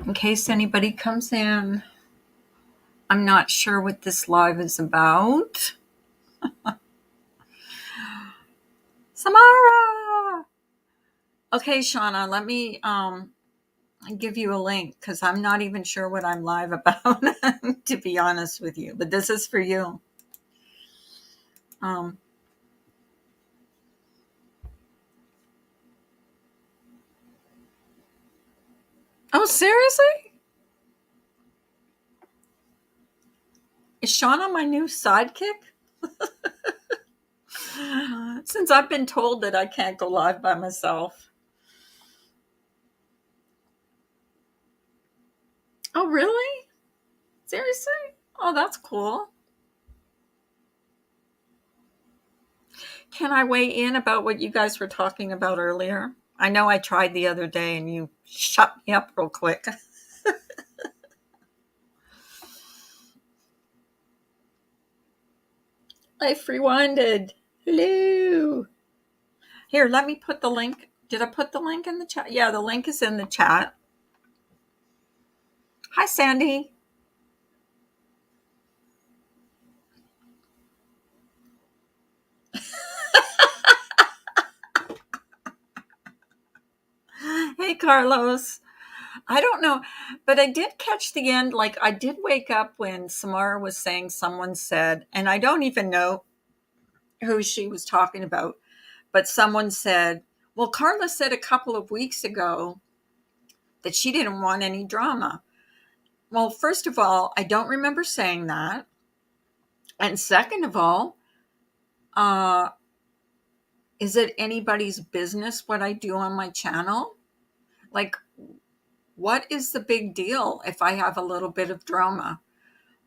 In case anybody comes in, I'm not sure what this live is about. Samara! Okay, Shawna, let me give you a link because I'm not even sure what I'm live about, to be honest with you. But this is for you. Oh, seriously? Is Shawna my new sidekick? Since I've been told that I can't go live by myself. Oh, really? Seriously? Oh, that's cool. Can I weigh in about what you guys were talking about earlier? I know I tried the other day and you shut me up real quick. Life rewinded. Hello. Here, let me put the link. Did I put the link in the chat? Yeah, the link is in the chat. Hi, Sandy. Hey, Carlos. I don't know, but I did catch the end. Like, I did wake up when Samara was saying someone said, and I don't even know who she was talking about, but someone said, well, Carla said a couple of weeks ago that she didn't want any drama. Well, first of all, I don't remember saying that. And second of all, uh, is it anybody's business what I do on my channel? Like, what is the big deal if I have a little bit of drama?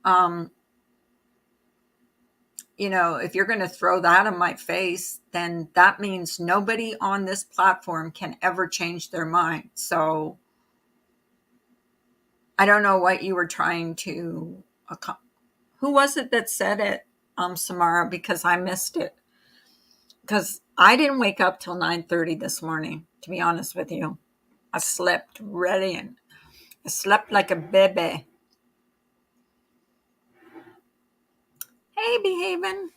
Um, if you're going to throw that in my face, then that means nobody on this platform can ever change their mind. So I don't know what you were trying to. Who was it that said it, Samara? Because I missed it. Because I didn't wake up till 9:30 this morning. To be honest with you, I slept ready and I slept like a baby. Hey, behaving.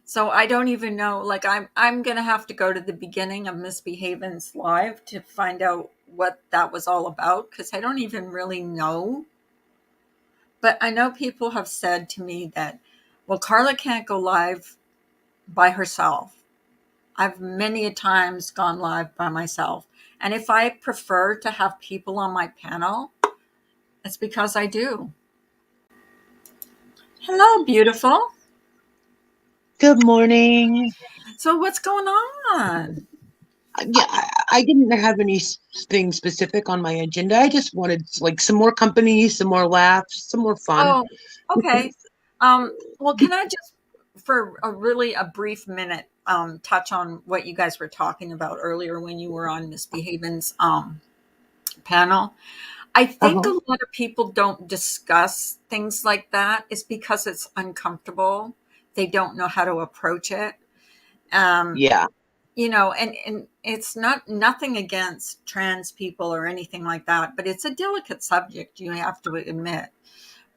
So I don't even know. Like I'm gonna have to go to the beginning of Misbehaven's live to find out what that was all about because I don't even really know. But I know people have said to me that, well, Carla can't go live by herself. I've many a times gone live by myself. And if I prefer to have people on my panel, it's because I do. Hello, beautiful. Good morning. So what's going on? Yeah, I didn't have anything specific on my agenda. I just wanted like some more company, some more laughs, some more fun. Oh, okay. Well, can I just, for a brief minute, touch on what you guys were talking about earlier when you were on Misbehaven's panel? I think a Uh-huh. lot of people don't discuss things like that is because it's uncomfortable. They don't know how to approach it. Um, Yeah. and it's nothing against trans people or anything like that, but it's a delicate subject, you have to admit.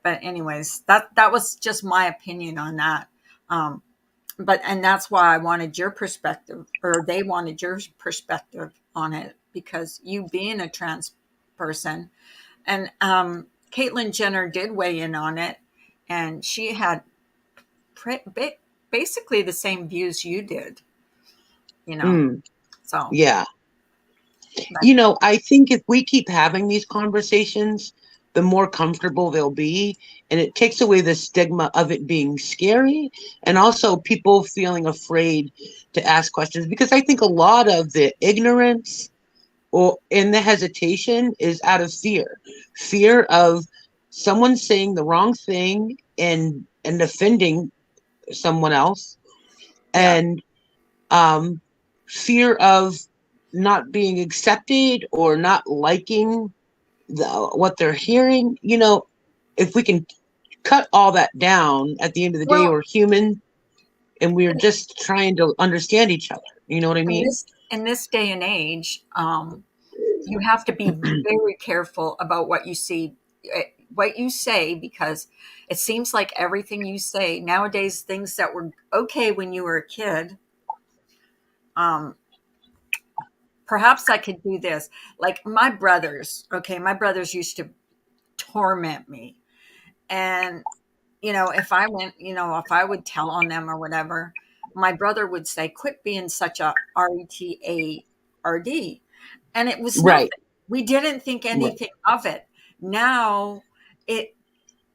But anyways, that was just my opinion on that. Um, and that's why I wanted your perspective, or they wanted your perspective on it, because you being a trans person, and Caitlyn Jenner did weigh in on it, and she had basically the same views you did, you know. Mm, So, yeah. but, I think if we keep having these conversations, the more comfortable they'll be. And it takes away the stigma of it being scary and also people feeling afraid to ask questions. Because I think a lot of the ignorance or in the hesitation is out of fear of someone saying the wrong thing and offending someone else, yeah. and um, fear of not being accepted or not liking what they're hearing. If we can cut all that down, at the end of the day Well, we're human and we're just trying to understand each other. You know what I in mean? this in this day and age, you have to be very careful about what you see, what you say, because it seems like everything you say nowadays, things that were okay when you were a kid, um, perhaps I could do this. Like my brothers, okay, my brothers used to torment me. And, if I went, if I would tell on them or whatever, my brother would say, quit being such a RETARD. And it was Right. nothing. We didn't think Right. anything of it. Now it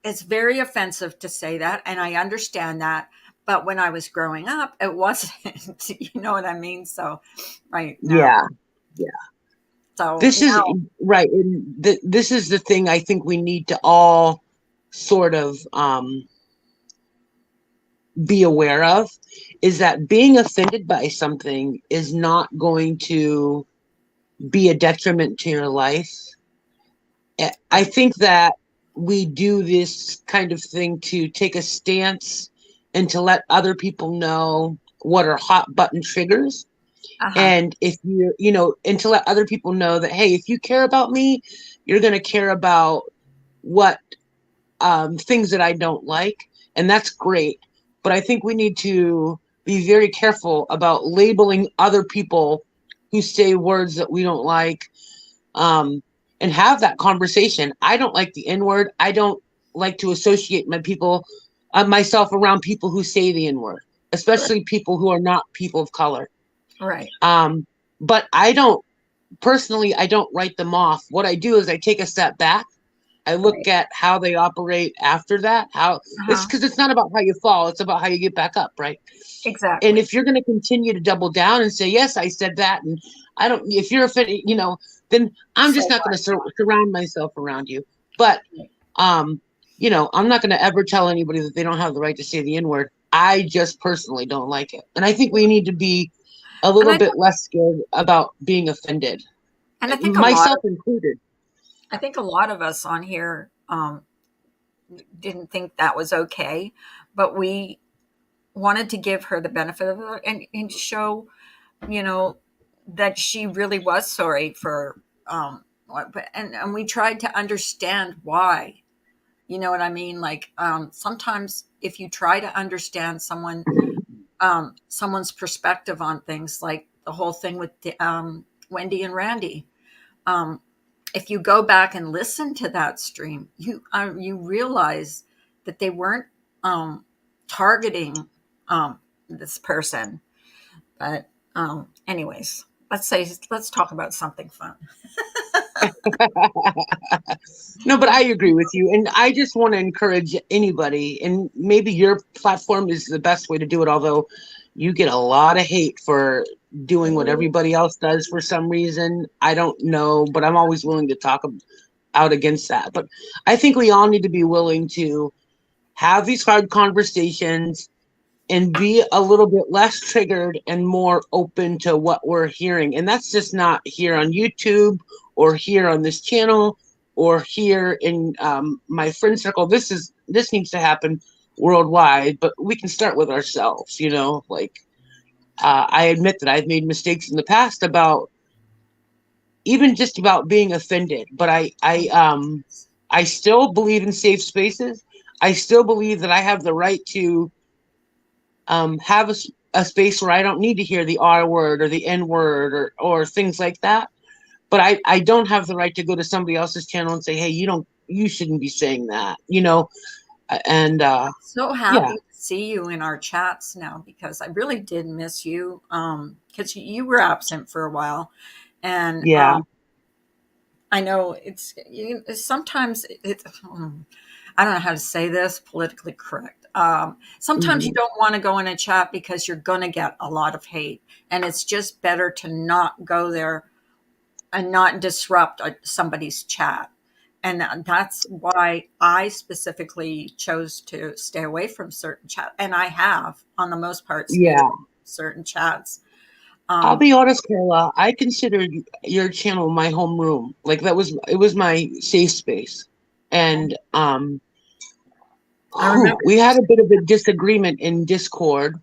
it's very offensive to say that. And I understand that. But when I was growing up, it wasn't, you know what I mean? So right now, Yeah. Yeah. so This is now, right. And this is the thing I think we need to all sort of be aware of, is that being offended by something is not going to be a detriment to your life. I right. think that we do this kind of thing to take a stance and to let other people know what are hot button triggers. Uh-huh. And if and to let other people know that, hey, if you care about me, you're going to care about what things that I don't like. And that's great. But I think we need to be very careful about labeling other people who say words that we don't like, um, and have that conversation. I don't like the N word. I don't like to associate myself around people who say the N word, Right. especially people who are not people of color. Right. Um, but I don't personally, I don't write them off. What I do is I take a step back. I look Right. at how they operate after that. How it's Uh-huh. because it's not about how you fall; it's about how you get back up, right? And Exactly. if you're going to continue to double down and say, yes, I said that, and I don't, if you're offended, then I'm So just not going to surround myself around you. But, what? um, I'm not going to ever tell anybody that they don't have the right to say the N word. I just personally don't like it. And I think we need to be a And little I bit less scared about being offended, and myself included. I think a lot of us on here didn't think that was okay, but we wanted to give her the benefit of it, and show, you know, that she really was sorry for and we tried to understand why. You know what I mean? Like, sometimes if you try to understand someone's perspective on things, like the whole thing with Wendy and Randy, um, if you go back and listen to that stream, you realize that they weren't um, targeting this person. But anyways, let's talk about something fun. No, but I agree with you. And I just want to encourage anybody, and maybe your platform is the best way to do it, although you get a lot of hate for doing what Ooh, everybody else does for some reason. I don't know, but I'm always willing to talk out against that. But I think we all need to be willing to have these hard conversations and be a little bit less triggered and more open to what we're hearing. And that's just not here on YouTube or here on this channel or here in my friend circle. This needs to happen worldwide, but we can start with ourselves. Like I admit that I've made mistakes in the past about even just about being offended, but I still believe in safe spaces. I still believe that I have the right to have a space where I don't need to hear the R word or the N word or things like that. But I don't have the right to go to somebody else's channel and say, hey, you shouldn't be saying that, and so yeah, happy to see you in our chats now, because I really did miss you, because you were absent for a while. And yeah, I know sometimes I don't know how to say this politically correct. Sometimes you mhm, don't want to go in a chat because you're going to get a lot of hate, and it's just better to not go there and not disrupt somebody's chat. And that's why I specifically chose to stay away from certain chat, and I have, on the most part, stayed away yeah. from certain chats. I'll Um, be honest, Carla. I considered your channel my homeroom. Like it was my safe space, and I remember we you. had a bit of a disagreement in Discord,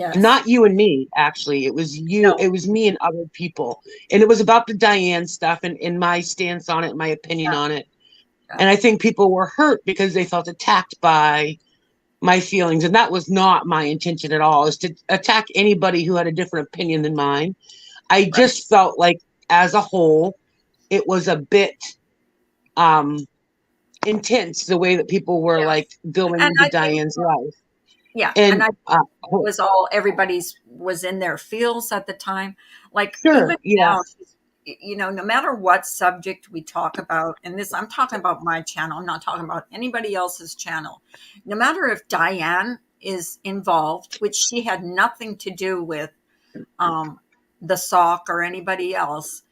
Yes. Not you and me, actually. It was you, No. it was me and other people. And it was about the Diane stuff and my stance on it, my opinion Yeah. on it. Yeah. And I think people were hurt because they felt attacked by my feelings. And that was not my intention at all, is to attack anybody who had a different opinion than mine. I Right. just felt like as a whole, it was a bit um intense the way that people were Yeah. like going And into I think, Diane's life. yeah. And And I was all everybody's was in their feels at the time. Like even sure, now, yes, no matter what subject we talk about, and this I'm talking about my channel, I'm not talking about anybody else's channel. No matter if Diane is involved, which she had nothing to do with um, the sock or anybody else,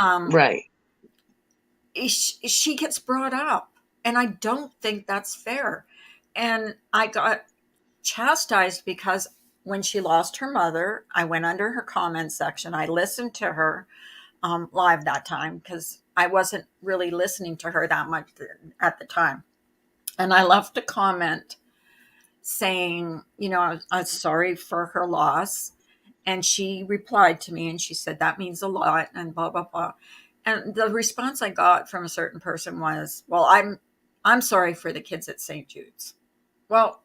um, right, she gets brought up, and I don't think that's fair. And I got chastised because when she lost her mother, I went under her comment section. I listened to her live that time because I wasn't really listening to her that much at the time. And I left a comment saying, I was sorry for her loss. And she replied to me and she said, that means a lot and blah, blah, blah. And the response I got from a certain person was, well, I'm sorry for the kids at St. Jude's. Well,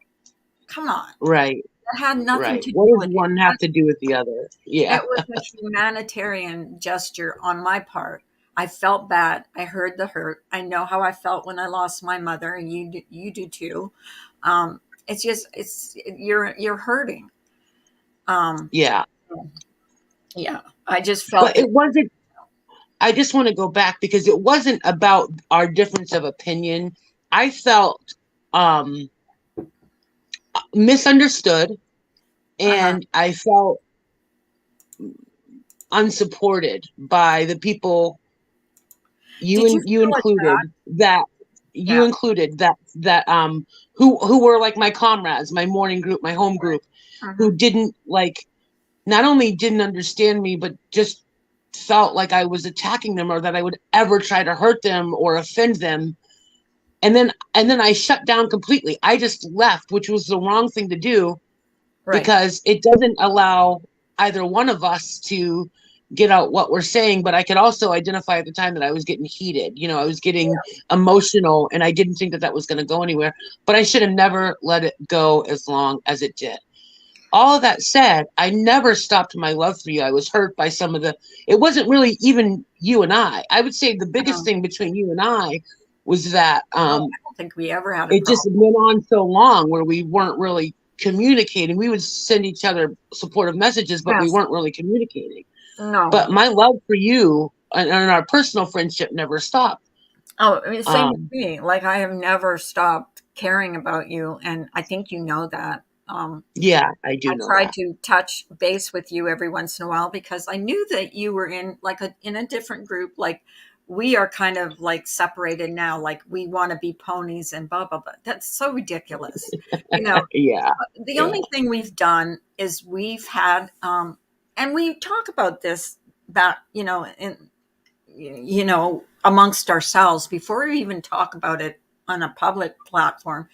come on. right, It had nothing right. to do What does with it. one have to do with the other? Yeah, It was a humanitarian gesture on my part. I felt bad. I heard the hurt. I know how I felt when I lost my mother, and you do too. It's just you're hurting. Um, yeah. yeah, I just felt But that. it wasn't, I just want to go back because it wasn't about our difference of opinion. I felt um misunderstood Uh huh. and I felt unsupported by the people Did you you feel attacked? included that you Yeah. included that who were like my comrades, my morning group, my home group, who Hmm. didn't like, not only didn't understand me but just felt like I was attacking them or that I would ever try to hurt them or offend them. And then I shut down completely. I just left, which was the wrong thing to do Right. because it doesn't allow either one of us to get out what we're saying. But I could also identify at the time that I was getting heated. I was getting emotional and I didn't think that that was going to go anywhere. But I should have never let it go as long as it did. All of that said, I never stopped my love for you. I was hurt by some of the, it wasn't really even you and I would say the biggest Uh, thing between you and I was that oh, I don't think we ever had a it just problem. went on so long where we weren't really communicating. We would send each other supportive messages, but we Yes. weren't really communicating. No. But my love for you and our personal friendship never stopped. Oh, I mean, same with Um, me. Like I have never stopped caring about you, and I think you know that. yeah, I I do know tried that. to touch base with you every once in a while because I knew that you were in like in a different group. Like we are kind of like separated now. Like we want to be ponies and blah blah blah. That's so ridiculous. You know, Yeah, the yeah, only thing we've done is we've had, and we talk about this about amongst ourselves before we even talk about it on a public platform,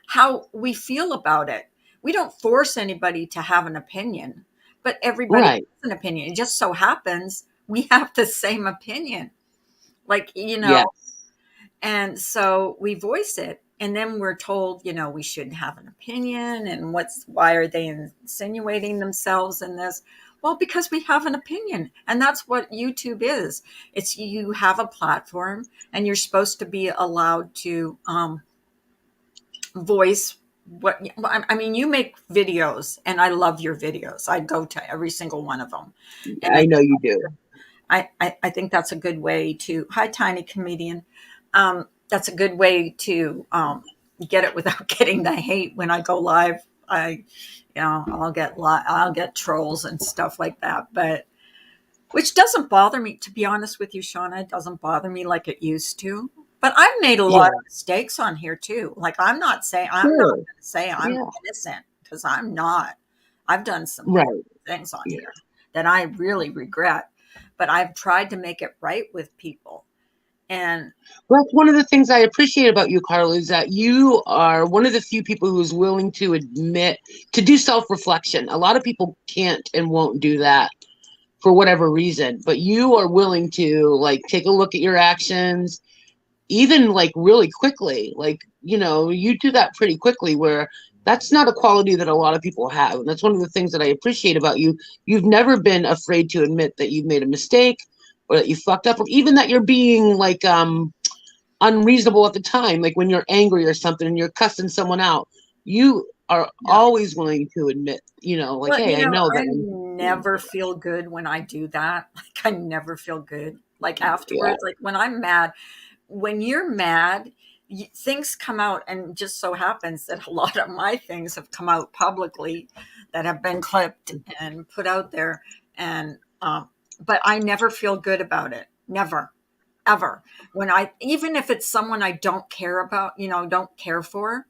how we feel about it. We don't force anybody to have an opinion, but everybody right. has an opinion. It just so happens we have the same opinion, like, Yes, and so we voice it. And then we're told, we shouldn't have an opinion. And why are they insinuating themselves in this? Well, because we have an opinion. And that's what YouTube is. It's you have a platform and you're supposed to be allowed to voice what I mean. You make videos and I love your videos. I go to every single one of them. And I know you do. I think that's a good way to, hi, tiny comedian. That's a good way to get it without getting the hate when I go live. I'll get trolls and stuff like that, but which doesn't bother me, to be honest with you, Shawna. It doesn't bother me like it used to. But I've made a lot Yeah, of mistakes on here too. Like I'm not sure. going to say I'm Yeah, innocent because I'm not. I've done some horrible right. things on Yeah, here that I really regret. But I've tried to make it right with people. And Well, that's one of the things I appreciate about you, Carla, is that you are one of the few people who's willing to admit, to do self-reflection. A lot of people can't and won't do that for whatever reason, but you are willing to like take a look at your actions, even like really quickly. Like, you do that pretty quickly, where that's not a quality that a lot of people have. And that's one of the things that I appreciate about you. You've never been afraid to admit that you've made a mistake, or that you fucked up, or even that you're being like unreasonable at the time, like when you're angry or something and you're cussing someone out. You are yeah. always willing to admit, like, Well, hey, I know that I I'm being never feel good when I do that. Like, I never feel good. Like, yeah, afterwards, like, when I'm mad, when you're mad, things come out, and just so happens that a lot of my things have come out publicly, that have been clipped and put out there. And, but I never feel good about it. Never, ever. When even if it's someone I don't care about, don't care for,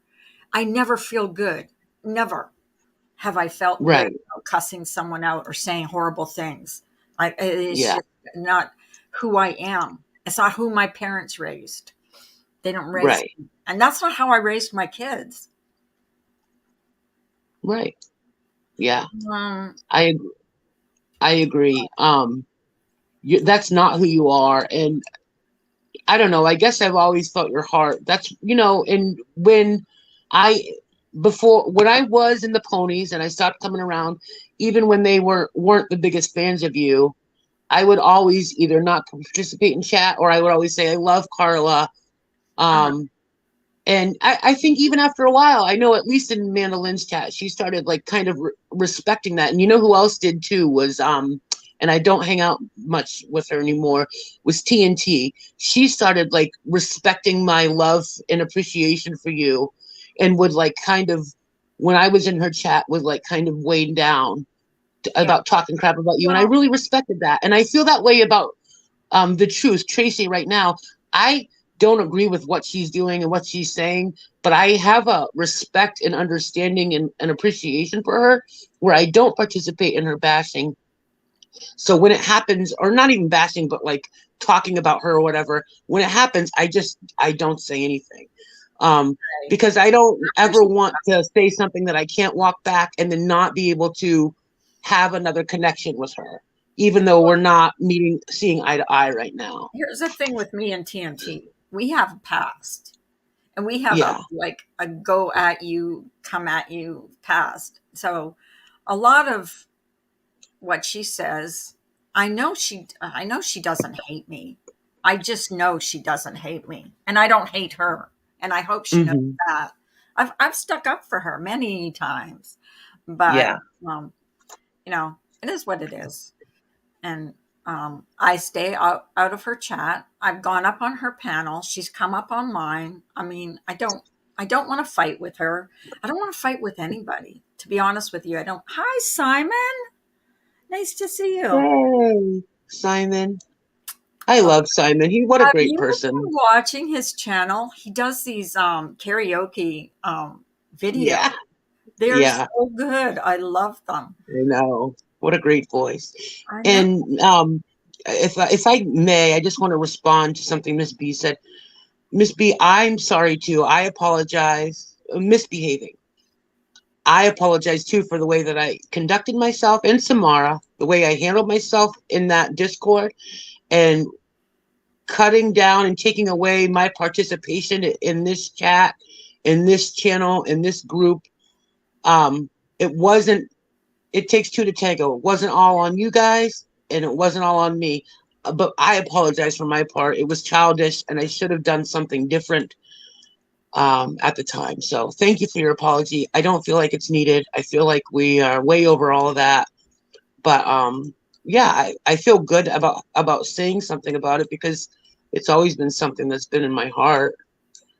I never feel good. Never have I felt good right, about cussing someone out or saying horrible things. It's yeah, just not who I am. It's not who my parents raised. They don't raise right, me. And that's not how I raised my kids. right, yeah. Um, I i agree. That's not who you are. And I don't know, I guess I've always felt your heart. That's, and I when I was in the ponies and I stopped coming around, even when they weren't the biggest fans of you, I would always either not participate in chat, or I would always say I love Carla. uh, um and I think even after a while, I know at least in Mandolin's chat, she started like kind of respecting that. And you know who else did too was and I don't hang out much with her anymore, was TNT. She started like respecting my love and appreciation for you, and would like kind of, when I was in her chat, would like kind of weigh down yeah. about talking crap about you. And I Well, really respected that. And I feel that way about the truth, Tracy, right now. I don't agree with what she's doing and what she's saying, but I have a respect and understanding and appreciation for her, where I don't participate in her bashing. So when it happens, or not even bashing, but like talking about her or whatever, when it happens, I don't say anything. Um, okay. because I don't I ever appreciate want to say something that I can't walk back and then not be able to have another connection with her, even though we're not seeing eye to eye right now. Here's the thing with me and TNT. We have a past. And we have Yeah. a go at you, come at you past. So a lot of what she says, I know she doesn't hate me. I just know she doesn't hate me. And I don't hate her. And I hope she knows Hmm. that. I've stuck up for her many times. But Yeah. um, it is what it is. And I stay out of her chat. I've gone up on her panel. She's come up on mine. I mean, I don't want to fight with her. I don't want to fight with anybody. To be honest with you, I don't. Hi, Simon. Nice to see you. Hey, Simon. I Uh, love Simon. What a have great you been person. watching his channel? He does these karaoke videos. Yeah. They're Yeah. so good. I love them. I know. What a great voice. I know. And if I may, I just want to respond to something Miss B said. Miss B, I'm sorry too. I apologize. Misbehaving. I apologize too for the way that I conducted myself in Samara, the way I handled myself in that Discord, and cutting down and taking away my participation in this chat, in this channel, in this group. Um, it wasn't, it takes two to tango. It wasn't all on you guys, and it wasn't all on me. But I apologize for my part. It was childish, and I should have done something different at the time. So thank you for your apology. I don't feel like it's needed. I feel like we are way over all of that. But yeah, I feel good about saying something about it, because it's always been something that's been in my heart.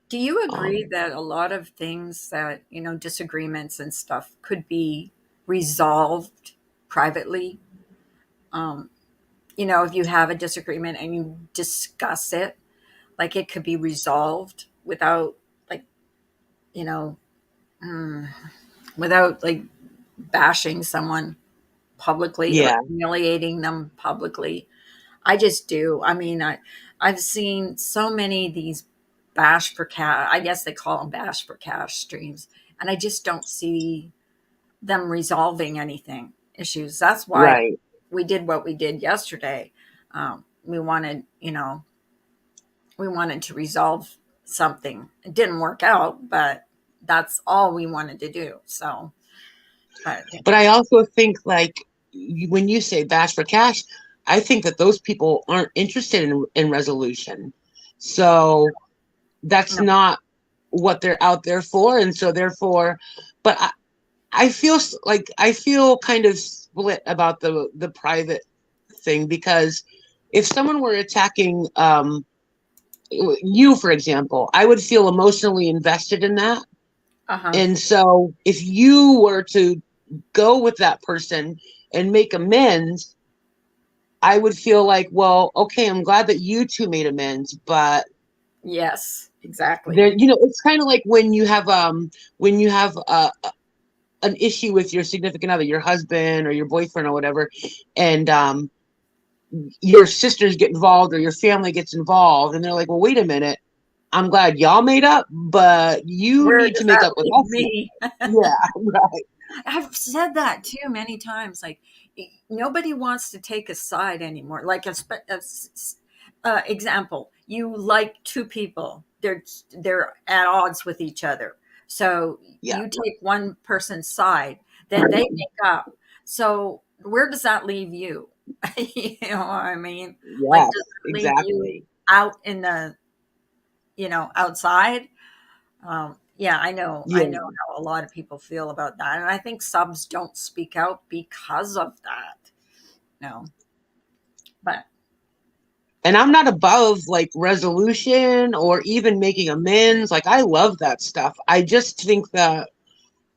Do you agree Um, that a lot of things that, disagreements and stuff could be resolved privately? Um, if you have a disagreement and you discuss it, like it could be resolved without, like, you know, mm, without like bashing someone publicly or yeah, humiliating them publicly. I just do. I mean, I've seen so many of these bash for cash, I guess they call them bash for cash streams, and I just don't see them resolving anything issues. That's why Right. we did what we did yesterday. We wanted, we wanted to resolve something. It didn't work out, but that's all we wanted to do. So, but But I also think, like, when you say bash for cash, I think that those people aren't interested in resolution. So that's no, not what they're out there for. And so, therefore, but I feel like I feel kind of split about the private thing, because if someone were attacking you, for example, I would feel emotionally invested in that. uh huh, And so if you were to go with that person and make amends, I would feel like, well, okay, I'm glad that you two made amends, but yes, exactly. there, it's kind of like when you have an issue with your significant other, your husband or your boyfriend or whatever, and your sisters get involved or your family gets involved, and they're like, well, wait a minute, I'm glad y'all made up, but you Where need to does make that up with leave us now. me? Yeah, right. I've said that too many times. Like nobody wants to take a side anymore. Like example, you like two people. They're at odds with each other. So Yeah. you take one person's side, then they make up. So where does that leave you? You know what I mean? Like does Yes, that leave you exactly. out in the outside? Yeah, I Yeah. know how a lot of people feel about that, and I think subs don't speak out because of that. No, but And I'm not above like resolution or even making amends. Like, I love that stuff. I just think that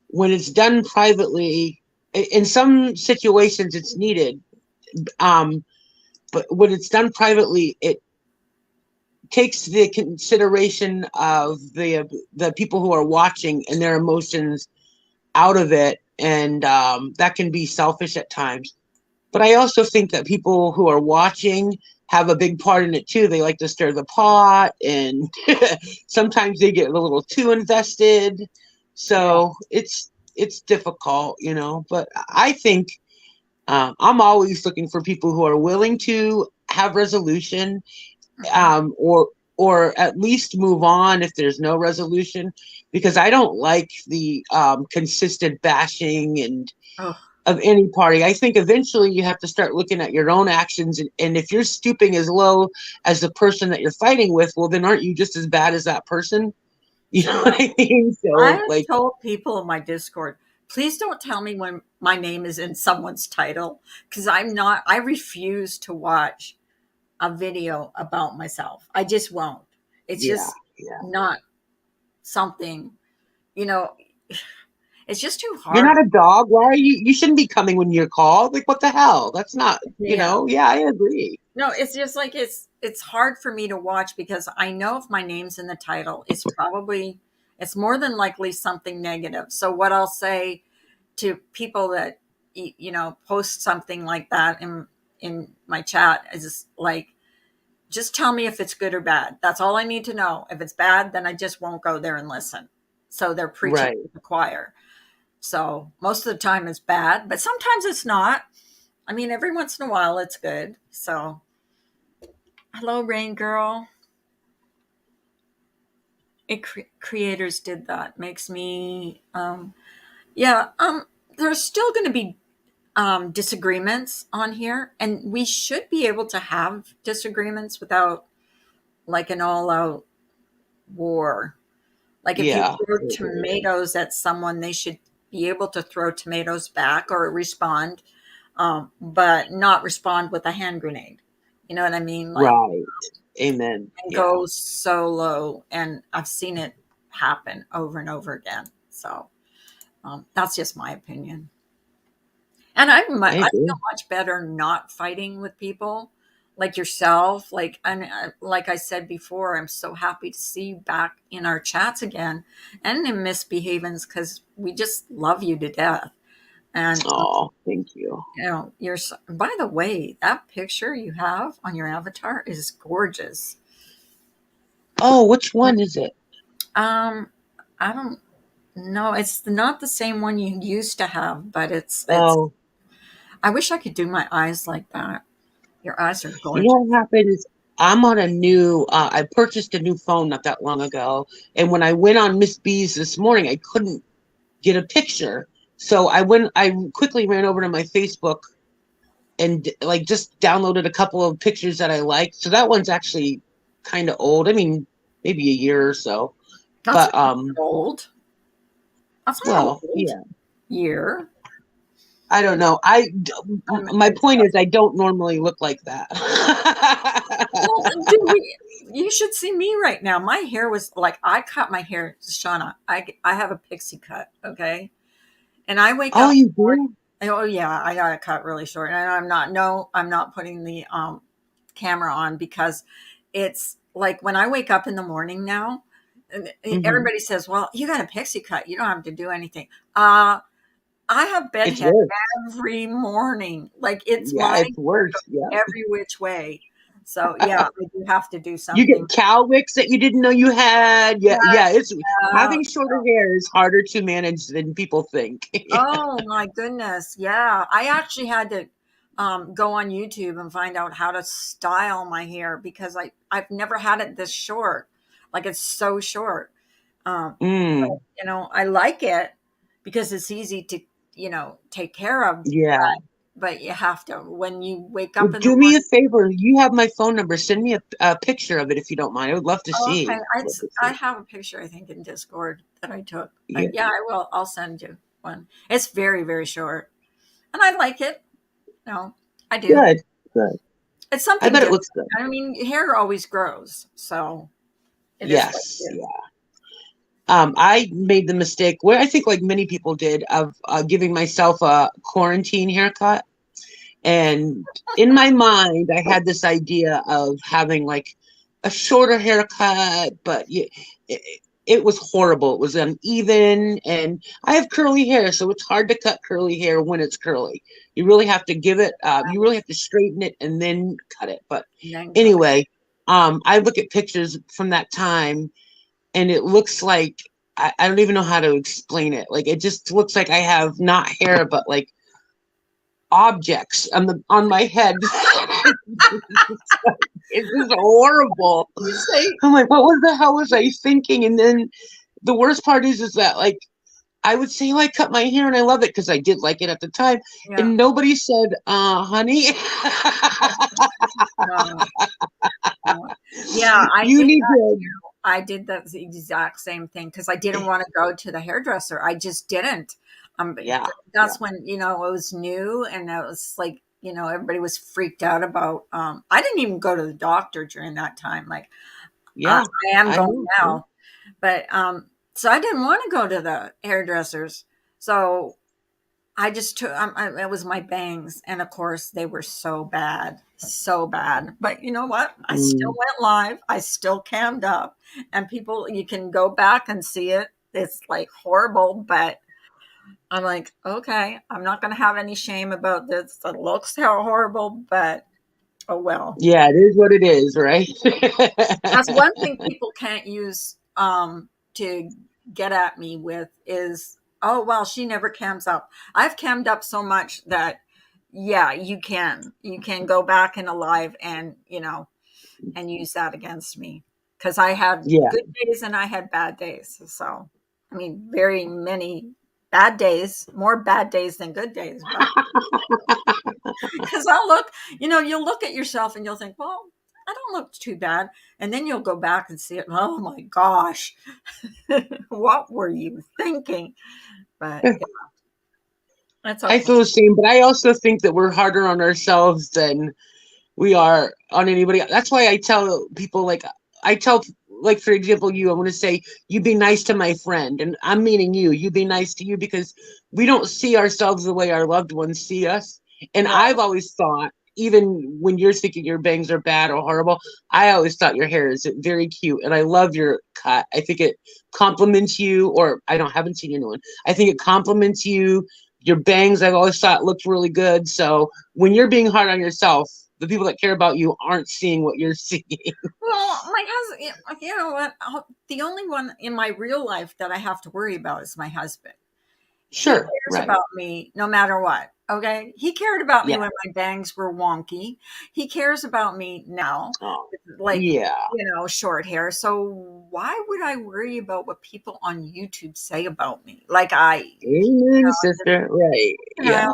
when it's done privately, in some situations it's needed. Um, but when it's done privately, it takes the consideration of the people who are watching and their emotions out of it, and that can be selfish at times. But I also think that people who are watching have a big part in it too. They like to stir the pot, and sometimes they get a little too invested. yeah, So it's difficult, But I think I'm always looking for people who are willing to have resolution, hmm, or at least move on if there's no resolution, because I don't like the consistent bashing and oh, of any party. I think eventually you have to start looking at your own actions, and if you're stooping as low as the person that you're fighting with, well, then aren't you just as bad as that person? You know sure. what I mean? I So, have like, told people in my Discord, please don't tell me when my name is in someone's title because I'm not. I refuse to watch a video about myself. I just won't. It's yeah, just yeah. not something. You know, it's just too You're hard. not a dog. Why are you? You shouldn't be coming when you're called. Like, what the hell? That's not. Yeah. Yeah, I agree. No, it's just like it's hard for me to watch because I know if my name's in the title, it's more than likely something negative. So what I'll say to people that post something like that in my chat is like just tell me if it's good or bad. That's all I need to know. If it's bad, then I just won't go there and listen. So they're preaching Right. to the choir. So most of the time it's bad, but sometimes it's not. I mean, every once in a while it's good. So hello, Rain Girl. Creators did that. Makes me, yeah. There's still going to be disagreements on here, and we should be able to have disagreements without like an all-out war. Like if you Yeah. throw I agree. tomatoes at someone, they should be able to throw tomatoes back or respond, but not respond with a hand grenade. You know what I mean? Like Right. Amen. and Yeah. go solo, and I've seen it happen over and over again. So that's just my opinion. And I I feel agree. much better not fighting with people like yourself. Like and like I said before, I'm so happy to see you back in our chats again and in misbehavings because we just love you to death. And Oh, thank you. you're. By the way, that picture you have on your avatar is gorgeous. Oh, which one is it? Um, I don't know. It's not the same one you used to have, but it's. Oh, I wish I could do my eyes like that. Your eyes are you know gorgeous. what happened is I'm on a new, I purchased a new phone not that long ago. And when I went on Miss B's this morning, I couldn't get a picture. So I quickly ran over to my Facebook and like just downloaded a couple of pictures that I liked. So that one's actually kind of old. I mean, maybe a year or so. That's But not old. That's not well, old. yeah. Year. I don't know. My point is I don't normally look like that. Well, do we? You should see me right now. My hair was like I cut my hair, Shauna. I have a pixie cut, okay, and I wake Oh, up. you do? Oh yeah, I got it cut really short, and I'm not. No, I'm not putting the camera on because it's like when I wake up in the morning now. And Hmm. everybody says, "Well, you got a pixie cut. You don't have to do anything." Uh, I have It's bedhead worse. every morning. Like it's Yeah, my it's worse. Yeah. every which way. So yeah, I do have to do You something. get cowlicks that you didn't know you had. Yeah, yeah. It's Uh, having shorter hair is harder to manage than people think. oh my goodness, yeah. I actually had to go on YouTube and find out how to style my hair because I've never had it this short. Like it's so short. Mm, I like it because it's easy to take care of. yeah. But you have to when you wake Well, up in the do me morning. a favor. You have my phone number. Send me a picture of it if you don't mind. I would love to Oh, okay, see. Love to I see. have a picture I think in Discord that I took. Yeah. Yeah, I will. I'll send you one. It's very very short, and I like it. No, I do. Good. Good. It's I something bet it different. looks good. I mean, hair always grows, so it is what Yes. it is. Yeah. I made the mistake where I think like many people did of giving myself a quarantine haircut. And in my mind, I had this idea of having like a shorter haircut, but it was horrible. It was uneven, and I have curly hair, so it's hard to cut curly hair when it's curly. You really have to give it, you really have to straighten it and then cut it. But And then cut it. anyway, I look at pictures from that time, and it looks like I don't even know how to explain it. Like it just looks like I have not hair, but like objects on my head. It's just horrible. You say, I'm like, what was the hell was I thinking? And then the worst part is that like I would say, like, cut my hair and I love it because I did like it at the time. yeah, And nobody said, honey, no, no. Yeah, I you did need that to. too. I did that the exact same thing because I didn't want to go to the hairdresser. I just didn't. But Yeah, yeah, that's when it was new, and it was like everybody was freaked out about. I didn't even go to the doctor during that time. Like yeah. I am I going know. Yeah. now, but so I didn't want to go to the hairdressers. So I just took it was my bangs, and of course they were so bad, so bad. But you know what? I still Mm, went live. I still cammed up, and people you can go back and see it. It's like horrible, but I'm like, okay, I'm not going to have any shame about this. It looks horrible, but oh well. yeah, it is what it is, right? That's one thing people can't use to get at me with is, oh well, she never cams up. I've cammed up so much that yeah, you can go back in a live and and use that against me because I had Yeah. good days and I had bad days. So I mean, very many bad days, more bad days than good days, but because I'll look, you'll look at yourself and you'll think, well, I don't look too bad. And then you'll go back and see it. Oh my gosh, what were you thinking? But yeah, that's I okay. feel the same, but I also think that we're harder on ourselves than we are on anybody. That's why I tell people, like, I tell, like, for example, you, I'm going to say, you be nice to my friend. And I'm meaning you be nice to you because we don't see ourselves the way our loved ones see us. And Right. I've always thought, even when you're thinking your bangs are bad or horrible, I always thought your hair is very cute. And I love your cut. I think it compliments you, or I don't haven't seen your new one. I think it compliments you. Your bangs, I've always thought looked really good. So when you're being hard on yourself, the people that care about you aren't seeing what you're seeing. Well, my husband, you know what? The only one in my real life that I have to worry about is my husband. He Sure, cares right. about me no matter what. Okay. He cared about me Yeah. when my bangs were wonky. He cares about me now, Oh, like, yeah. short hair. So why would I worry about what people on YouTube say about me? Like, Amen, sister. Right. you Yeah.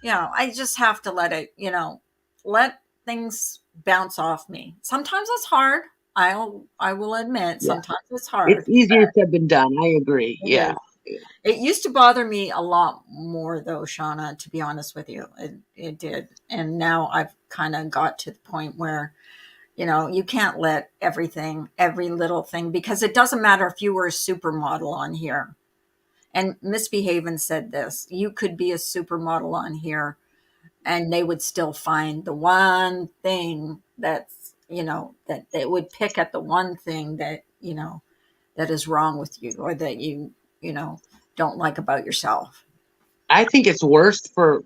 know, I just have to let things bounce off me. Sometimes it's hard. I will admit, Yeah. sometimes it's hard. It's easier said than done. I agree. It Yeah. is. It used to bother me a lot more, though, Shauna, to be honest with you. It did. And now I've kind of got to the point where, you can't let everything, every little thing, because it doesn't matter if you were a supermodel on here. And Misbehaving said this, you could be a supermodel on here and they would still find the one thing that they would pick at the one thing that is wrong with you or that you know, don't like about yourself. I think it's worse for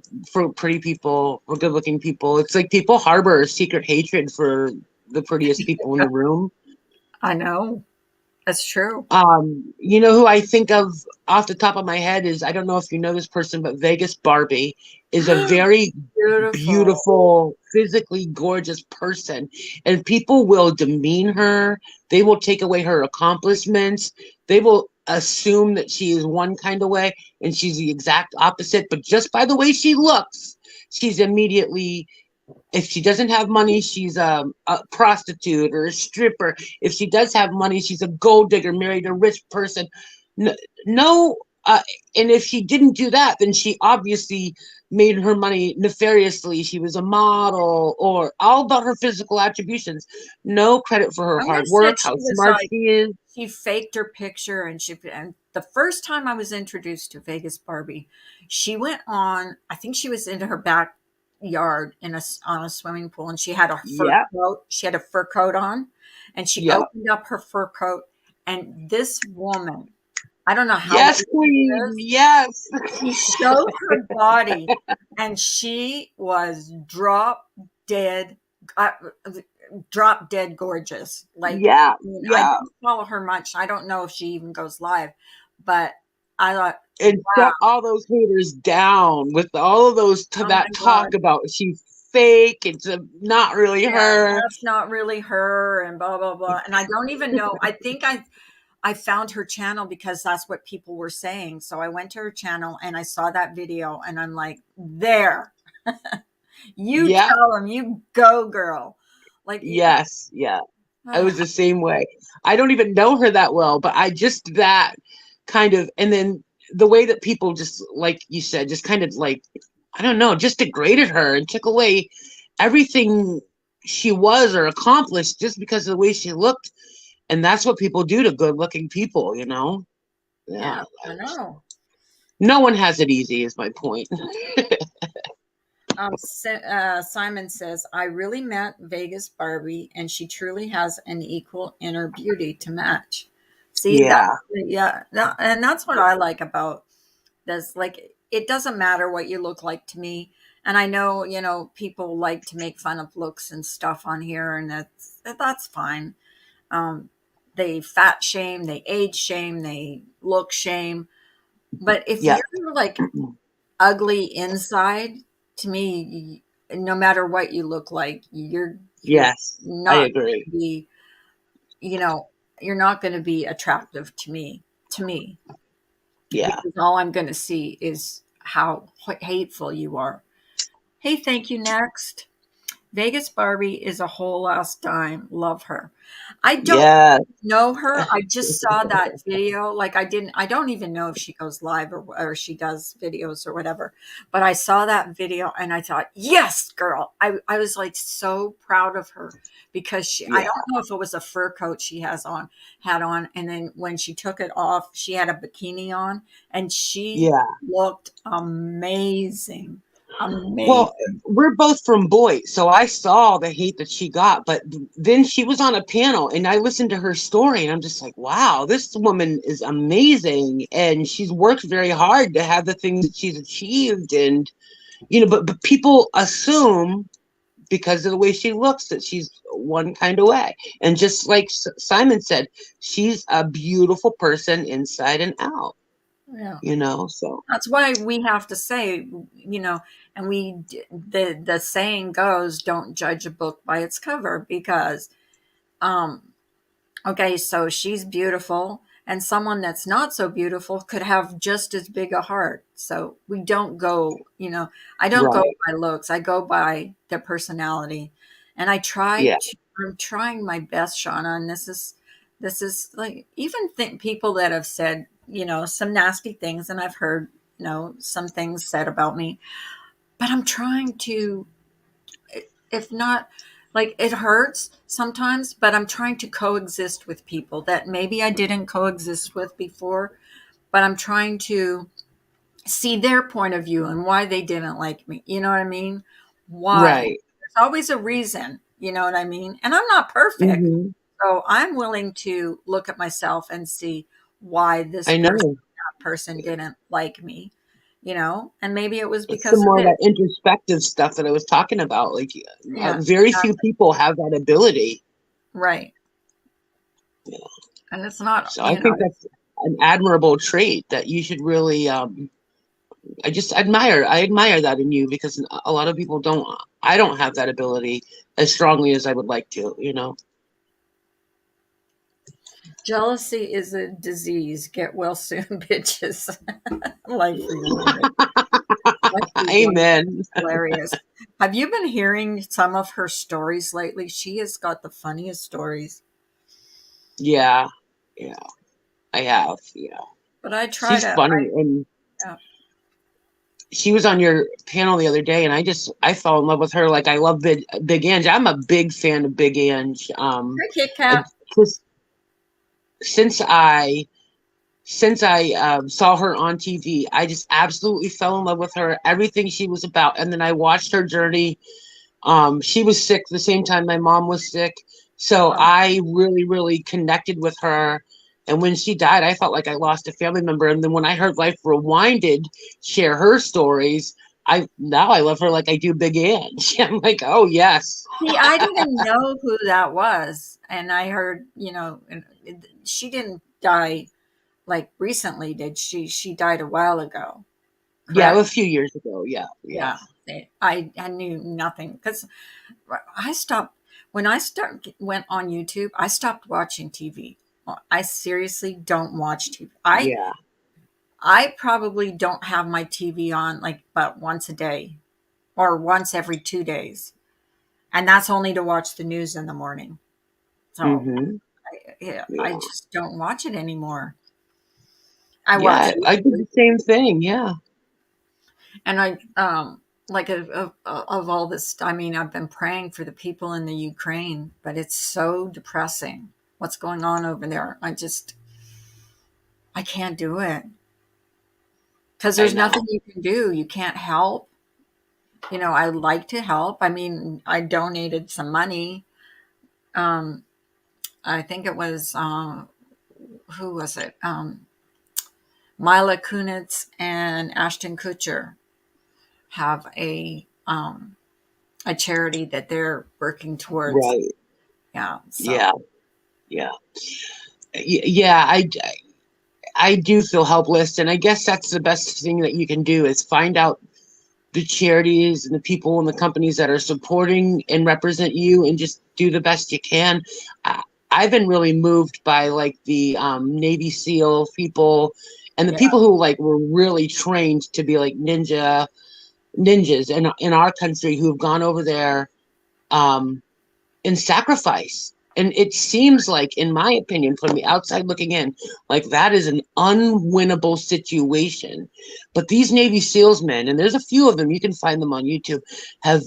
pretty people or good looking people. It's like people harbor a secret hatred for the prettiest people in the room. I know. That's true. You know who I think of off the top of my head is, I don't know if you know this person, but Vegas Barbie is a very Beautiful. beautiful, physically gorgeous person. And people will demean her. They will take away her accomplishments. They will assume that she is one kind of way and she's the exact opposite. But just by the way she looks, she's immediately, if she doesn't have money, she's a prostitute or a stripper. If she does have money, she's a gold digger, married a rich person. No, no and if she didn't do that, then she obviously made her money nefariously. She was a model or all about her physical attributions. No credit for her I hard wish that work, she how was smart like she is. she faked her picture and the first time I was introduced to Vegas Barbie, she went on, I think she was into her backyard on a swimming pool and she had a fur Yeah, coat. She had a fur coat on and she yeah. opened up her fur coat and this woman, I don't know how Yes, old she queen. is. Yes. She showed her body and she was dead uh, drop dead gorgeous. Like, Yeah, I mean, I yeah. don't follow her much. I don't know if she even goes live, but I thought, And wow, shut all those haters down with all of those oh my that God. talk about she's fake. It's not really Yeah, her. that's not really her and blah blah blah. And I don't even know. I think I found her channel because that's what people were saying. So I went to her channel and I saw that video and I'm like, there, you Yeah, tell them, you go girl. Like, yes, yeah. I was the same way. I don't even know her that well, but I just that kind of, and then the way that people just, like you said, just kind of like, I don't know, just degraded her and took away everything she was or accomplished just because of the way she looked. And that's what people do to good looking people, you know? Yeah. yeah, I know. No one has it easy, is my point. Simon says, I really met Vegas Barbie, and she truly has an equal inner beauty to match. See that? Yeah. Yeah, and that's what I like about this. Like, it doesn't matter what you look like to me. And I know, people like to make fun of looks and stuff on here, and that's fine. Um, they fat shame, they age shame, they look shame. But if Yeah. you're like ugly inside, to me, no matter what you look like, you're Yes, I not going agree. to be, you know, you're not going to be attractive to me, Yeah. because all I'm going to see is how hateful you are. Hey, thank you. Next. Vegas Barbie is a whole ass dime. Love her. I don't Yeah. know her. I just saw that video. Like, I don't even know if she goes live or she does videos or whatever. But I saw that video and I thought, yes, girl. I was like so proud of her because I Yeah. don't know if it was a fur coat she had on. And then when she took it off, she had a bikini on and she Yeah. looked amazing. Well, Amazing. we're both from Boyd, so I saw the hate that she got. But then she was on a panel, and I listened to her story, and I'm just like, wow, this woman is amazing, and she's worked very hard to have the things that she's achieved, and but people assume because of the way she looks that she's one kind of way, and just like Simon said, she's a beautiful person inside and out. Yeah. So That's why we have to say, and the saying goes, don't judge a book by its cover, because um okay, so she's beautiful, and someone that's not so beautiful could have just as big a heart. So we don't go, I don't go right, by looks. I go by their personality. And yeah, I'm trying my best, Shauna, and this is like, even think people that have said, some nasty things, and I've heard, some things said about me, but I'm trying to, if not, like, it hurts sometimes, but I'm trying to coexist with people that maybe I didn't coexist with before, but I'm trying to see their point of view and why they didn't like me. You know what I mean? Why? right. There's always a reason, you know what I mean? And I'm not perfect. Hmm. So I'm willing to look at myself and see why this I person, know. that person didn't like me, and maybe it was It's the because of more this. that introspective stuff that I was talking about. Like, Yeah, very few people have that ability. right. And it's not, So I think that's an admirable trait that you should really. I just admire. I admire that in you because a lot of people don't. I don't have that ability as strongly as I would like to. jealousy is a disease. Get well soon, bitches. Life rewarded. Life rewarded. Amen. Hilarious. Have you been hearing some of her stories lately? She has got the funniest stories. Yeah, yeah, I have. Yeah, But I try she's to, funny, and uh, she was on your panel the other day, and I fell in love with her. Like I love Big Ange. I'm a big fan of Big Ange. Hi, Kit I Kat. just since I saw her on TV, I just absolutely fell in love with her. Everything she was about, and then I watched her journey. She was sick the same time my mom was sick, so Oh, I really, really connected with her. And when she died, I felt like I lost a family member. And then when I heard Life Rewinded share her stories, I love her like I do Big Ange. I'm like, oh yes, see, I didn't know who that was. And I heard, she didn't die like recently, did she? She died a while ago, yeah, a correct? few years ago, yeah, yeah, Yeah. I knew nothing because I stopped when went on YouTube. I stopped watching TV. I seriously don't watch TV. yeah. I probably don't have my TV on like but once a day or once every 2 days, and that's only to watch the news in the morning. So Mm-hmm. yeah, I Yeah, just don't watch it anymore. I watch yeah. I did YouTube, the same thing. Yeah, and I like of all this. I mean, I've been praying for the people in the Ukraine, but it's so depressing what's going on over there. I can't do it because I there's nothing know. you can do. You can't help. I'd like to help. I mean, I donated some money. Um, I think it was who was it? Mila Kunitz and Ashton Kutcher have a charity that they're working towards. Right. Yeah, Yeah, so yeah, yeah. I do feel helpless, and I guess that's the best thing that you can do is find out the charities and the people and the companies that are supporting and represent you, and just do the best you can. I, I've been really moved by like the Navy SEAL people and the yeah, people who like were really trained to be like ninjas in our country who have gone over there um, in sacrifice. And it seems like, in my opinion, from the outside looking in, like that is an unwinnable situation. But these Navy SEALs men, and there's a few of them, you can find them on YouTube, have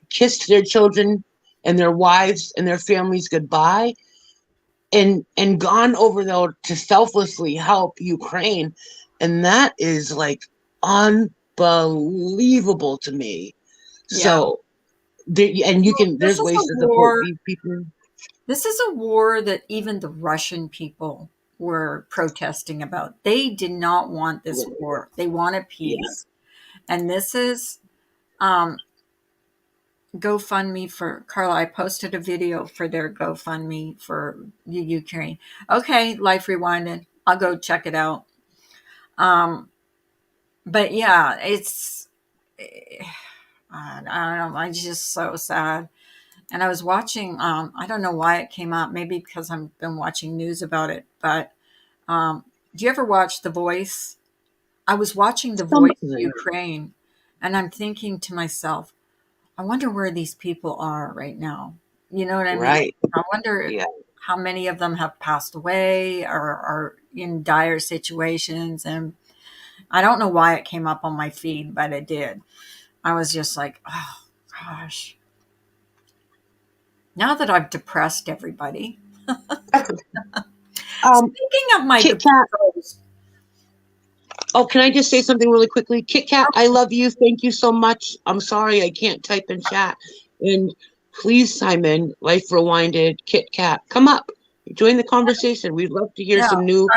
kissed their children and their wives and their families goodbye, and gone over there to selflessly help Ukraine. And that is like unbelievable. unbelievable to me. Yeah. So and you Well, can, this there's is ways a to support war. these people. This is a war that even the Russian people were protesting about. They did not want this war. They wanted Yeah. peace. And this is um, GoFundMe for Carla. I posted a video for their GoFundMe for the Ukraine. Okay, Life Rewinded. I'll go check it out. Um, but yeah, I don't know. I'm just so sad. And I was watching. I don't know why it came up. Maybe because I've been watching news about it. But do you ever watch The Voice? I was watching The Voice Something. Ukraine, and I'm thinking to myself, I wonder where these people are right now. You know what I mean? Right. I wonder Yeah. how many of them have passed away or are in dire situations. And I don't know why it came up on my feed, but it did. I was just like, oh gosh. Now that I've depressed everybody. Um, Speaking of my Kit Kat. depressed, Oh, can I just say something really quickly? Kit Kat, I love you. Thank you so much. I'm sorry I can't type in chat. And please, Simon, Life Rewinded, Kit Kat, come up. Join the conversation. We'd love to hear yeah, some new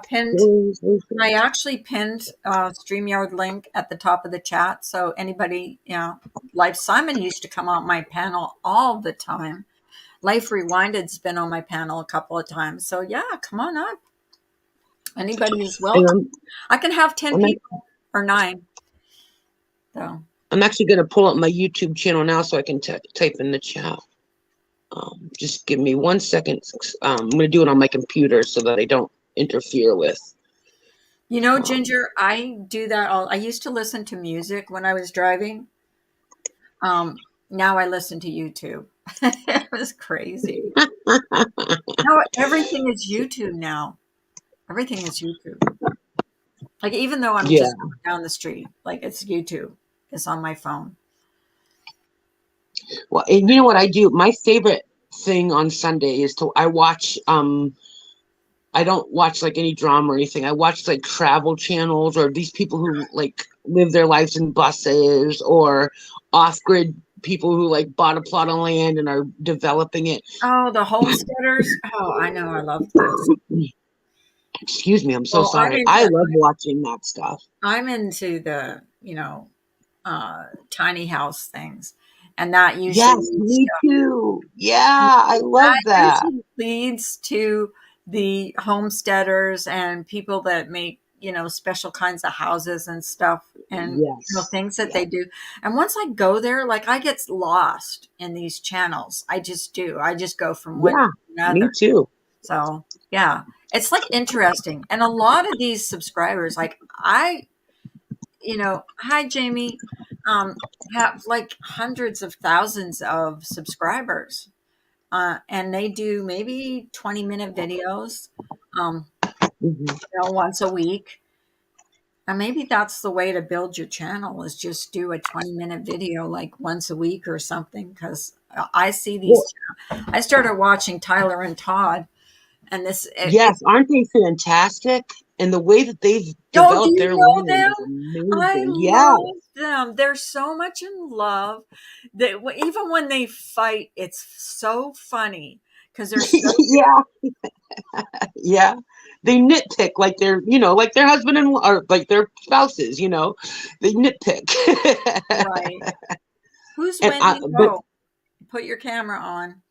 pinned stories. I actually pinned StreamYard link at the top of the chat. So anybody, Life Simon used to come on my panel all the time. Life Rewinded's been on my panel a couple of times. So yeah, come on up. Anybody is And welcome. I can have 10 I'm, people or 9. So I'm actually going to pull up my YouTube channel now so I can type in the chat. Just give me 1 second. I'm going to do it on my computer so that I don't interfere with. Um, Ginger, I do that all. I used to listen to music when I was driving. Now I listen to YouTube. It was crazy. No, everything is YouTube now. Everything is YouTube. Like even though I'm yeah. just going down the street, like it's YouTube. It's on my phone. Well, and you know what I do? My favorite thing on Sunday is to I watch I don't watch like any drama or anything. I watch like travel channels or these people who like live their lives in buses or off-grid people who like bought a plot of land and are developing it. Oh, the homesteaders. Oh, I know. I love this. Excuse me, I'm so Well, sorry. I love watching that stuff. I'm into the, tiny house things. And that usually Yes, leads me too. Yeah, I love that. to the homesteaders and people that make, special kinds of houses and stuff and Yes. things that Yeah. they do. And once I go there, like I get lost in these channels. I just do. I just go from one to Yeah, me another. too. So yeah, it's like interesting. And a lot of these subscribers, like hi Jamie, have like hundreds of thousands of subscribers. And they do maybe 20-minute videos, um, Mhm. once a week. And maybe that's the way to build your channel is just do a 20-minute video like once a week or something. Because I see Well, these. I started watching Tyler and Todd, and yes, aren't they fantastic? And the way that they've oh, do developed you their know land them? is I amazing. Yeah. love them. They're so much in love that even when they fight, it's so funny because they're so Yeah, yeah. They nitpick like like their husband or like their spouses. They nitpick. right. Who's And winning? but Oh, put your camera on.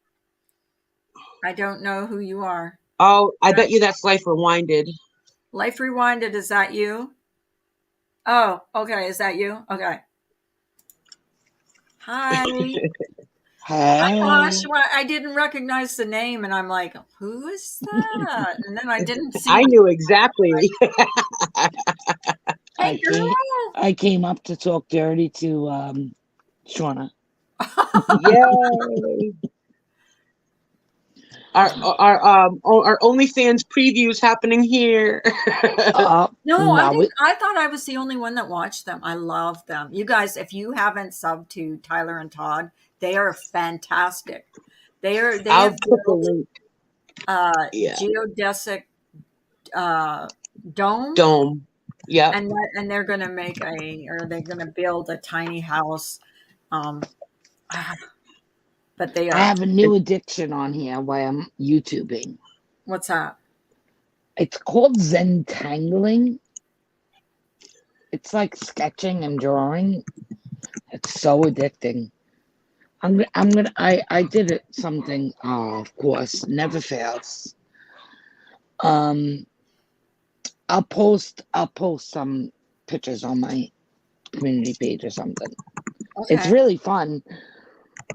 I don't know who you are. oh, I bet you that's Life Rewinded. Life Rewinded, is that you? Oh, okay. Is that you? Okay. Hi. Hi, Wash. Hey, Well, I didn't recognize the name, and I'm like, who is that? And then I didn't see I the. knew exactly. Hey, I came girl. I came up to talk dirty to Shawna. Yay. Our OnlyFans previews happening here. No, I No, didn't. I thought I was the only one that watched them. I love them. You guys, if you haven't subbed to Tyler and Todd, they are fantastic. They I'll have put the built link. Yeah. geodesic uh, dome Dome. Yep. and they're going to they're going to build a tiny house. Um, but they I are. have a new addiction on here while I'm YouTubing. What's that? It's called Zentangling. It's like sketching and drawing. It's so addicting. I did it something, of course, never fails. Um, I'll post some pictures on my community page or something. It's Okay. really fun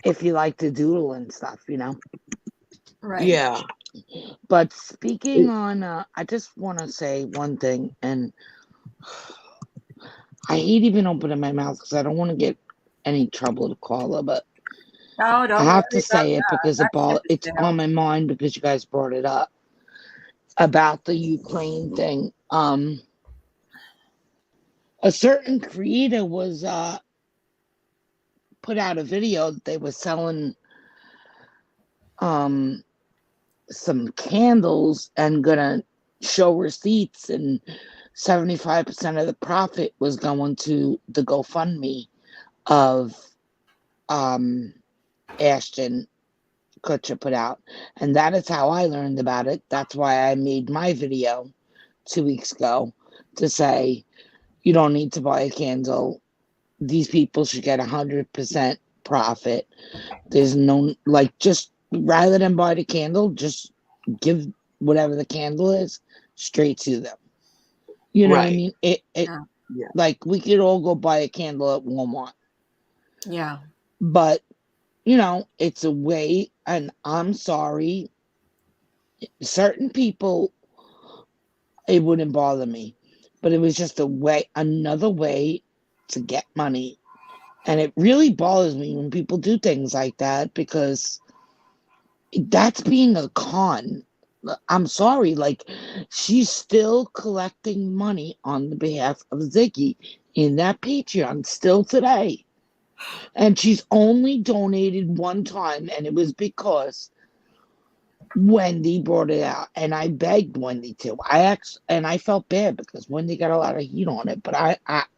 if you like to doodle and stuff, you know. Right. Yeah. But speaking It- on, I just want to say one thing, and I hate even opening my mouth because I don't want to get any trouble to call her, but No, I don't have to worry about say it that. because That ship is it's on sailed. my mind because you guys brought it up about the Ukraine thing. A certain creator was put out a video that they were selling um some candles and gonna show receipts, and 75% of the profit was going to the GoFundMe of um Ashton Kutcher put out. And that is how I learned about it. That's why I made my video 2 weeks ago to say you don't need to buy a candle. These people should get 100% profit. There's no, like, just rather than buy the candle, just give whatever the candle is straight to them. You know what I right. mean? Yeah. Yeah. Like, we could all go buy a candle at Walmart, Yeah. but you know, it's a way. And I'm sorry, certain people, it wouldn't bother me, but it was just a way, another way to get money. And it really bothers me when people do things like that because that's being a con. I'm sorry, like, she's still collecting money on the behalf of Ziggy in that Patreon still today. And she's only donated one time, and it was because Wendy brought it out, and I begged Wendy to. And I felt bad because Wendy got a lot of heat on it, but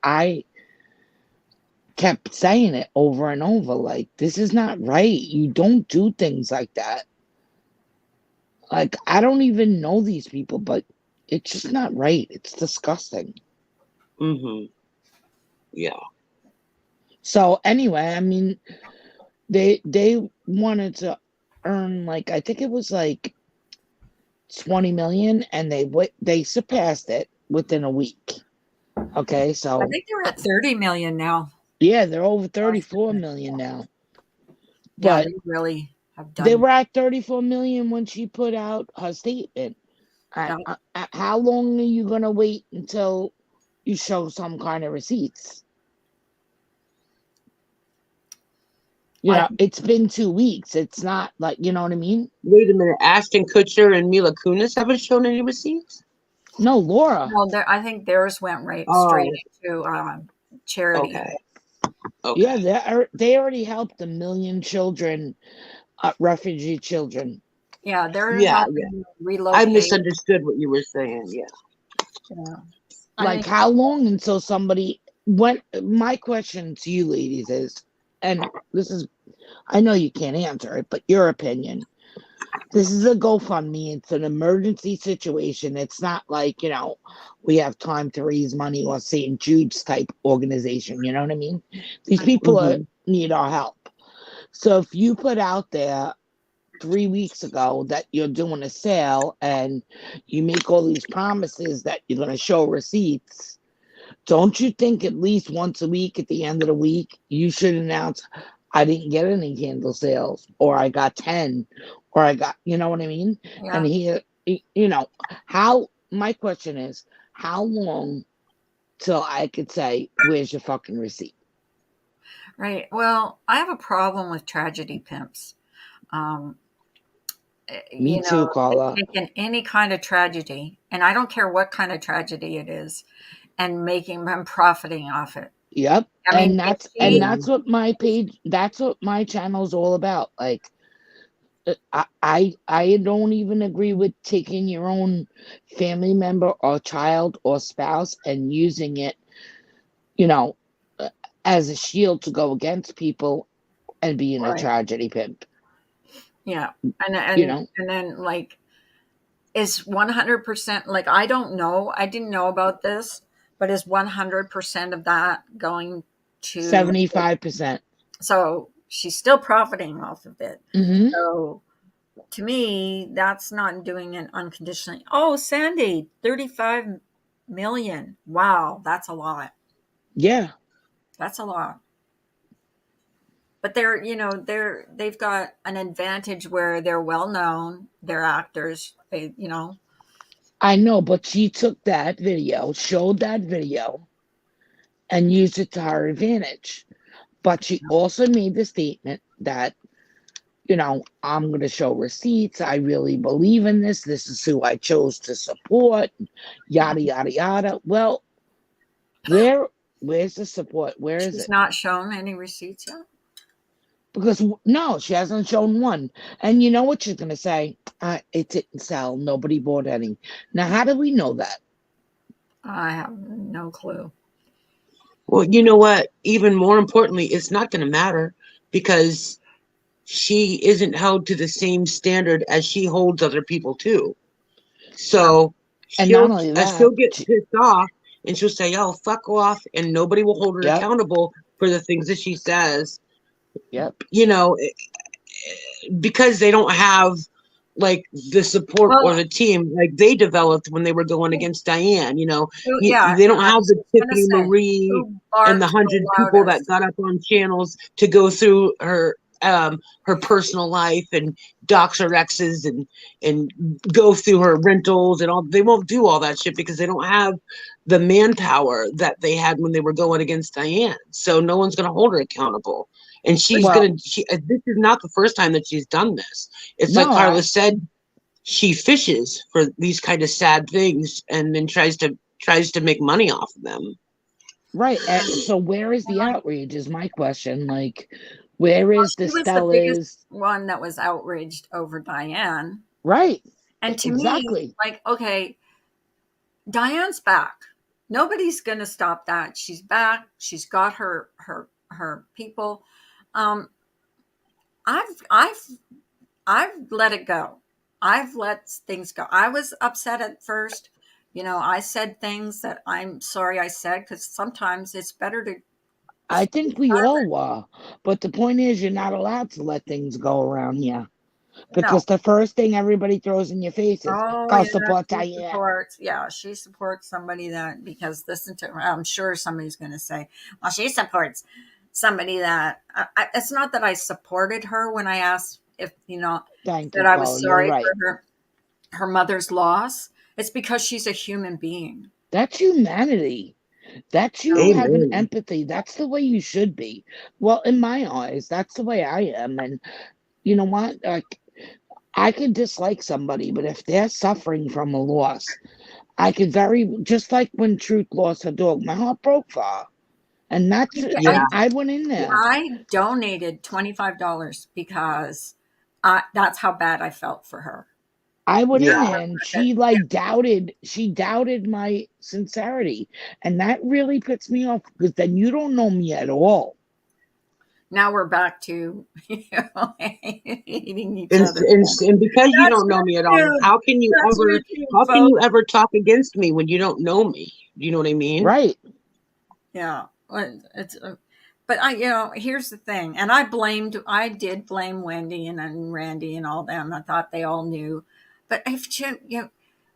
I kept saying it over and over, like, this is not right. You don't do things like that. Like, I don't even know these people, but it's just not right. It's disgusting. Mm-hmm. Yeah. So anyway, I mean, they wanted to earn, like, I think it was like 20 million, and they surpassed it within a week. Okay, I so think they're at 30 million now. yeah, they're over I 34 think. million now. Yeah, But they really have they done. were at 34 million when she put out her statement. Yeah. How long are you gonna wait until you show some kind of receipts? You I know, it's been 2 weeks. It's not like, you know what I mean? Wait a minute. Ashton Kutcher and Mila Kunis haven't shown any receipts? No, Laura. no, I think theirs went right straight Oh, to charity. okay. Yeah, Okay. they already helped 1 million children, refugee children. Yeah, they're Yeah, yeah. helping I relocate. misunderstood what you were saying. Yeah. Yeah. I Like, mean, how long until somebody, when, my question to you ladies is, and this is, I know you can't answer it, but your opinion. This is a GoFundMe. It's an emergency situation. It's not like, you know, we have time to raise money or St. Jude's type organization. You know what I mean? These people Mm-hmm. need our help. So if you put out there 3 weeks ago that you're doing a sale and you make all these promises that you're going to show receipts, don't you think at least once a week at the end of the week you should announce, I didn't get any candle sales, or I got 10, or I got, you know what I mean? And yeah, here, you know, how, my question is, how long till I could say, where's your fucking receipt? right. Well, I have a problem with tragedy pimps. Um, Me too, Carla. they've taken any kind of tragedy, and I don't care what kind of tragedy it is, and making them profiting off it. Yep. I mean, if And she, that's what my page, that's what my channel is all about. Like, I don't even agree with taking your own family member or child or spouse and using it, you know, uh, as a shield to go against people and being a Right. tragedy pimp. Yeah. You know, And then like is 100% like I don't know. I didn't know about this, but is 100% of that going to 75%. so she's still profiting off of it. Mm-hmm. So to me, that's not doing it unconditionally. Oh, Sandy, 35 million. Wow, that's a lot. Yeah, That's a lot. But they're, they've got an advantage where they're well known, they're actors, I know, but she took that video, showed that video, and used it to her advantage. But she also made the statement that, I'm going to show receipts. I really believe in this. This is who I chose to support, yada, yada, yada. Well, where's the support? Where is she's it? not shown any receipts yet. Because no, she hasn't shown one. And you know what she's going to say? It didn't sell. Nobody bought any. Now, how do we know that? I have no clue. Well, you know what? Even more importantly, it's not going to matter because she isn't held to the same standard as she holds other people to. Yeah. So And not she'll only she'll that, get pissed off and she'll say, "Oh, fuck off," and nobody will hold her yep, accountable for the things that she says. yep. You know, because they don't have like the support or Well, the team like they developed when they were going against Diane. yeah, They don't I have was the going to Tiffany say, Marie who and the barked the 100 people that loudest? got up on channels to go through her personal life and dox her exes and go through her rentals and all. They won't do all that shit because they don't have the manpower that they had when they were going against Diane. So no one's going to hold her accountable. And Well, this is not the first time that she's done this. It's like no, Carla said, she fishes for these kind of sad things and then tries to make money off of them. right. So where is the outrage? Is my question. Like, where Well, is the she was the biggest Stellas? one that was outraged over Diane. Right. And to me, Exactly. like, okay, Diane's back. Nobody's going to stop that. She's back. She's got her people. Um, I've let it go. I've let things go. I was upset at first. I said things that I'm sorry I said because sometimes it's better to I stay think we all silent. were. But the point is, you're not allowed to let things go around here. No. Because the first thing everybody throws in your face is, Oh go yeah, support Diane. she supports somebody that because listen to her. I'm sure somebody's going to say, well, she supports somebody that it's not that I supported her when I asked if Thank that you, I was Carl. You're sorry right. for her mother's loss. It's because she's a human being. That's humanity. That's you So, having Amen. empathy. That's the way you should be. Well, in my eyes, that's the way I am. And you know what? Like, I can dislike somebody, but if they're suffering from a loss, I could just like when Truth lost her dog, my heart broke for her. And that's it. Yeah. And I went in there. I donated $25 because that's how bad I felt for her. I went in Yeah. there and she doubted my sincerity. And that really puts me off because then you don't know me at all. Now we're back to hating each And, other. and because you That's don't know me at all, YouTube. That's YouTube, how can folks. you ever talk against me when you don't know me? Do you know what I mean? Right. Yeah, it's. But here's the thing, and I did blame Wendy and Randy and all them. I thought they all knew, but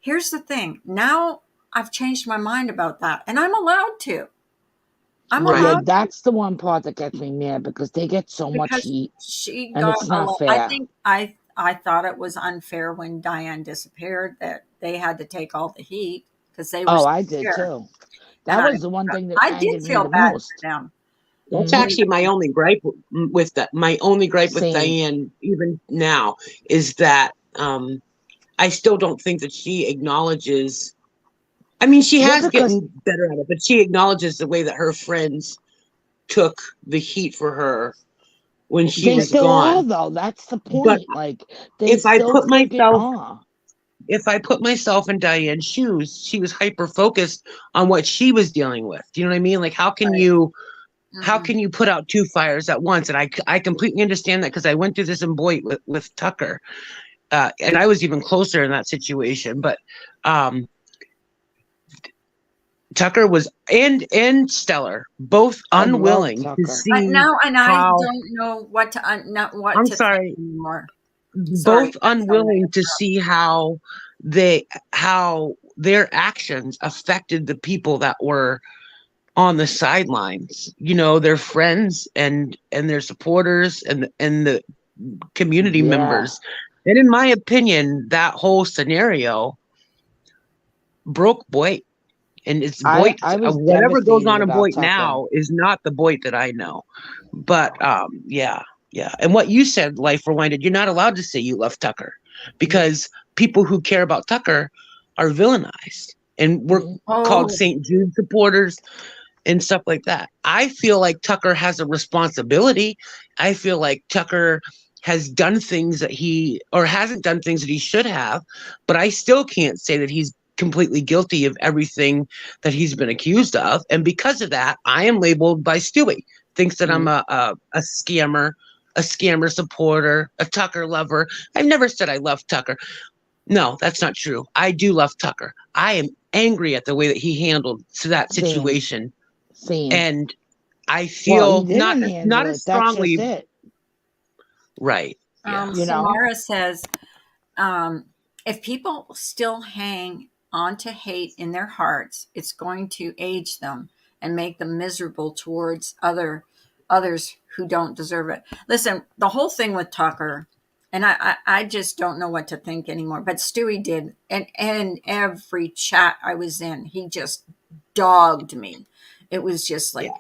here's the thing. Now I've changed my mind about that, and I'm allowed to. I'm Yeah, Right. allowed that's the one part that gets me mad because they get so much because heat she and got it's a not lot. I fair. think I thought it was unfair when Diane disappeared that they had to take all the heat because they were Oh, still I did there, too. and That was the one thing that I did angered me feel the bad for most. them. That's Hmm. actually my only gripe with that. My only gripe with Same. Diane, even now, is that I still don't think that she acknowledges. I mean, she Yeah, has because gotten better at it, but she acknowledges the way that her friends took the heat for her when she They was still are, gone. though. That's the But point. Like, they if I still put friggin' myself are. if I put myself in Diane's shoes, she was hyper focused on what she was dealing with. Do you know what I mean? Like, Right. how Mhm. can you put out two fires at once? And I completely understand that because I went through this in Boyd with Tucker, and I was even closer in that situation. But um, Tucker was and Stellar both I love unwilling to Tucker. see Now, and I how. don't know what to not what I'm to think sorry, anymore. Sorry, both I'm sorry. unwilling to see they how their actions affected the people that were on the sidelines, their friends and their supporters and the community Yeah. members. And in my opinion, that whole scenario broke Boyd. And it's I Boyd. I was Whatever goes devastated on in about Boyd Tucker. now is not the Boyd that I know. But yeah, yeah. And what you said, Life Rewinded, you're not allowed to say you love Tucker because people who care about Tucker are villainized. And we're Mhm. called Oh, St. Jude supporters and stuff like that. I feel like Tucker has a responsibility. I feel like Tucker has done things that he or hasn't done things that he should have, but I still can't say that he's completely guilty of everything that he's been accused of. And because of that, I am labeled by Stewie, thinks that I'm Mhm. a scammer, a scammer supporter, a Tucker lover. I've never said I love Tucker. No, that's not true. I do love Tucker. I am angry at the way that he handled that Same. situation, Same. and I Well, he feel didn't not handle as it. That's just strongly. it. Right. Yeah. You know? Samara says, um, if people still hang on to hate in their hearts, it's going to age them and make them miserable towards others who don't deserve it. Listen, the whole thing with Tucker, and I just don't know what to think anymore. But Stewie did, and every chat I was in, he just dogged me. It was just Yeah. like,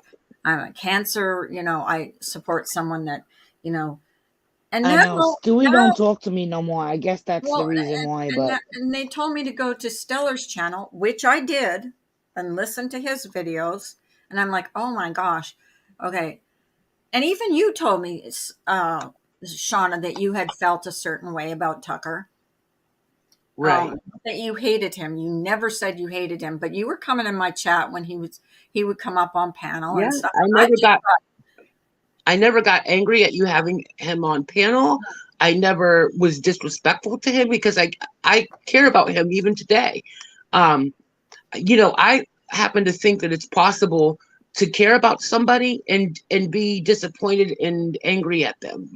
I'm a cancer, I support someone that, you know, and I now, know. Stewie don't talk to me no more. I guess that's the well, reason why, but and they told me to go to Stellar's channel, which I did, and listen to his videos. And I'm like, oh my gosh, okay. And even you told me, Shawna, that you had felt a certain way about Tucker, Right. that you hated him. You never said you hated him, but you were coming in my chat when he would come up on panel Yeah. and stuff. I I never just got I never got angry at you having him on panel. I never was disrespectful to him because I care about him even today. Um, I happen to think that it's possible to care about somebody and be disappointed and angry at them.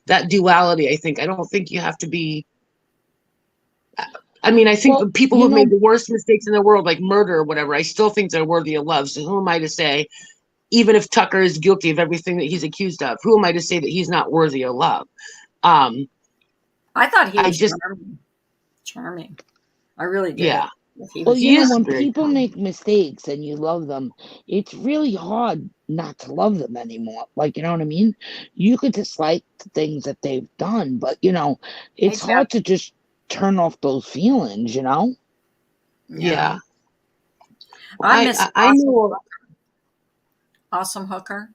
That duality. I don't think you have to be. I mean, I think the well, people who've made the worst mistakes in the world, like murder or whatever, I still think they're worthy of love. So who am I to say, even if Tucker is guilty of everything that he's accused of, who am I to say that he's not worthy of love? Um, I thought he I was just, charming. Charming. I really did. yeah, He well, was he is when very people talented. make mistakes and you love them, it's really hard not to love them anymore. Like, you know what I mean? You could dislike the things that they've done, but it's hard exactly. to just turn off those feelings. Yeah. Yeah, I miss I know. Awesome Hooker.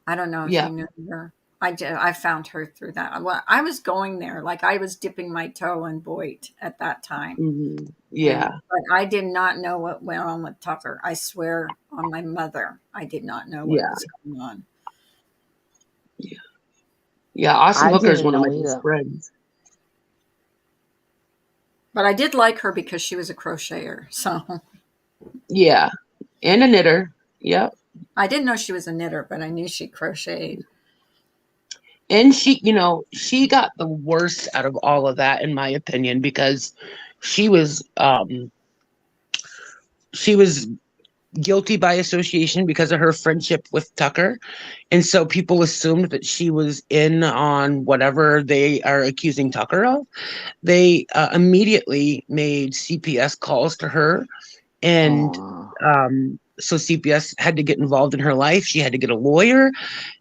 I don't know if Yeah, you knew her. I found her through that. Well, I was going there, like I was dipping my toe in Boyd at that time, and yeah, but I did not know what went on with Tucker. I swear on my mother, I did not know what yeah, was going on. yeah, yeah. Awesome I Hooker is didn't one of my know best either. friends. But I did like her because she was a crocheter. So Yeah, and a knitter. Yep. I didn't know she was a knitter, but I knew she crocheted. And she got the worst out of all of that, in my opinion, because she was um she was guilty by association because of her friendship with Tucker. And so people assumed that she was in on whatever they are accusing Tucker of. They immediately made CPS calls to her. And Oh, so CPS had to get involved in her life. She had to get a lawyer.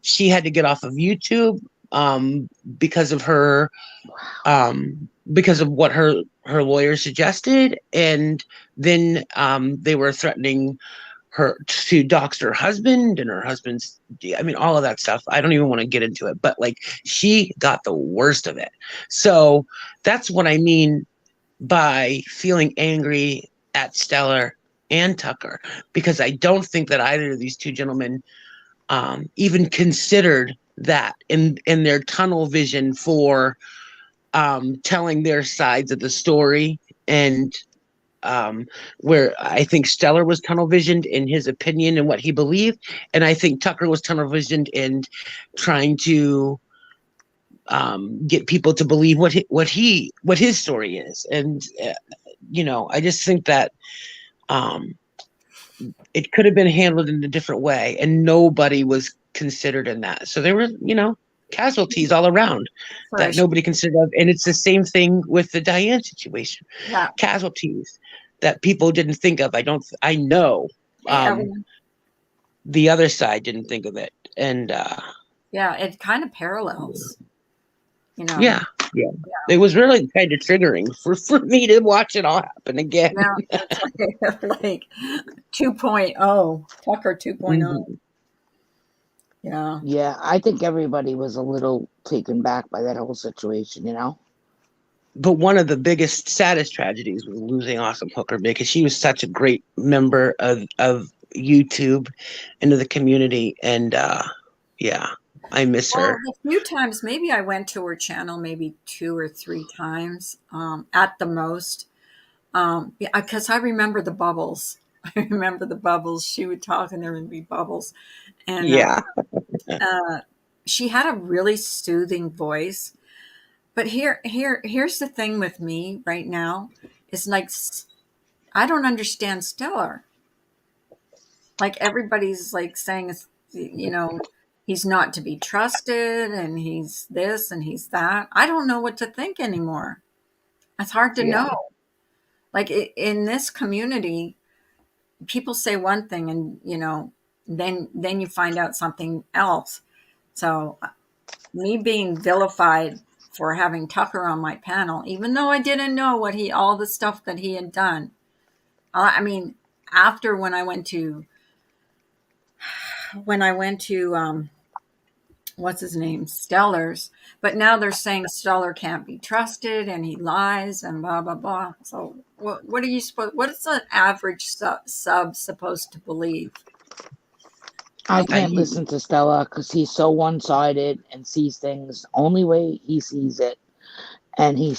She had to get off of YouTube um, because of her because of what her lawyer suggested. And then they were threatening she doxed her husband and her husband's, I mean, all of that stuff. I don't even want to get into it, but like she got the worst of it. So that's what I mean by feeling angry at Stellar and Tucker, because I don't think that either of these two gentlemen even considered that in their tunnel vision for telling their sides of the story. And where I think Stellar was tunnel visioned in his opinion and what he believed, and I think Tucker was tunnel visioned in trying to get people to believe what his story is. And I just think that um, it could have been handled in a different way, and nobody was considered in that. So there were, casualties all around For that nobody considered of. And it's the same thing with the Diane situation. yeah, Casualties that people didn't think of. I know everyone. the other side didn't think of it. And Yeah, it kind of parallels, you know. yeah, yeah. It was really kind of triggering for me to watch it all happen again. Yeah, it's like 2.0, Tucker 2.0. Mhm. Yeah. Yeah, I think everybody was a little taken back by that whole situation, But one of the biggest, saddest tragedies was losing Awesome Hooker, because she was such a great member of YouTube and of the community. And yeah, I miss Well, her. a few times, maybe I went to her channel maybe 2 or 3 times at the most. Yeah, because I remember the bubbles. I remember the bubbles. She would talk and there would be bubbles. And Yeah. uh, she had a really soothing voice. But here's the thing with me right now is like I don't understand Stellar. Like everybody's like saying, he's not to be trusted and he's this and he's that. I don't know what to think anymore. It's hard to Yeah. know. Like in this community, people say one thing and then you find out something else. So me being vilified for having Tucker on my panel, even though I didn't know all the stuff that he had done. I mean, after when I went to what's his name, Stellar's, but now they're saying Stellar can't be trusted and he lies and blah blah blah. So what are you supposed? What is an average sub supposed to believe? I I can't mean, listen to Stella because he's so one-sided and sees things only way he sees it, and he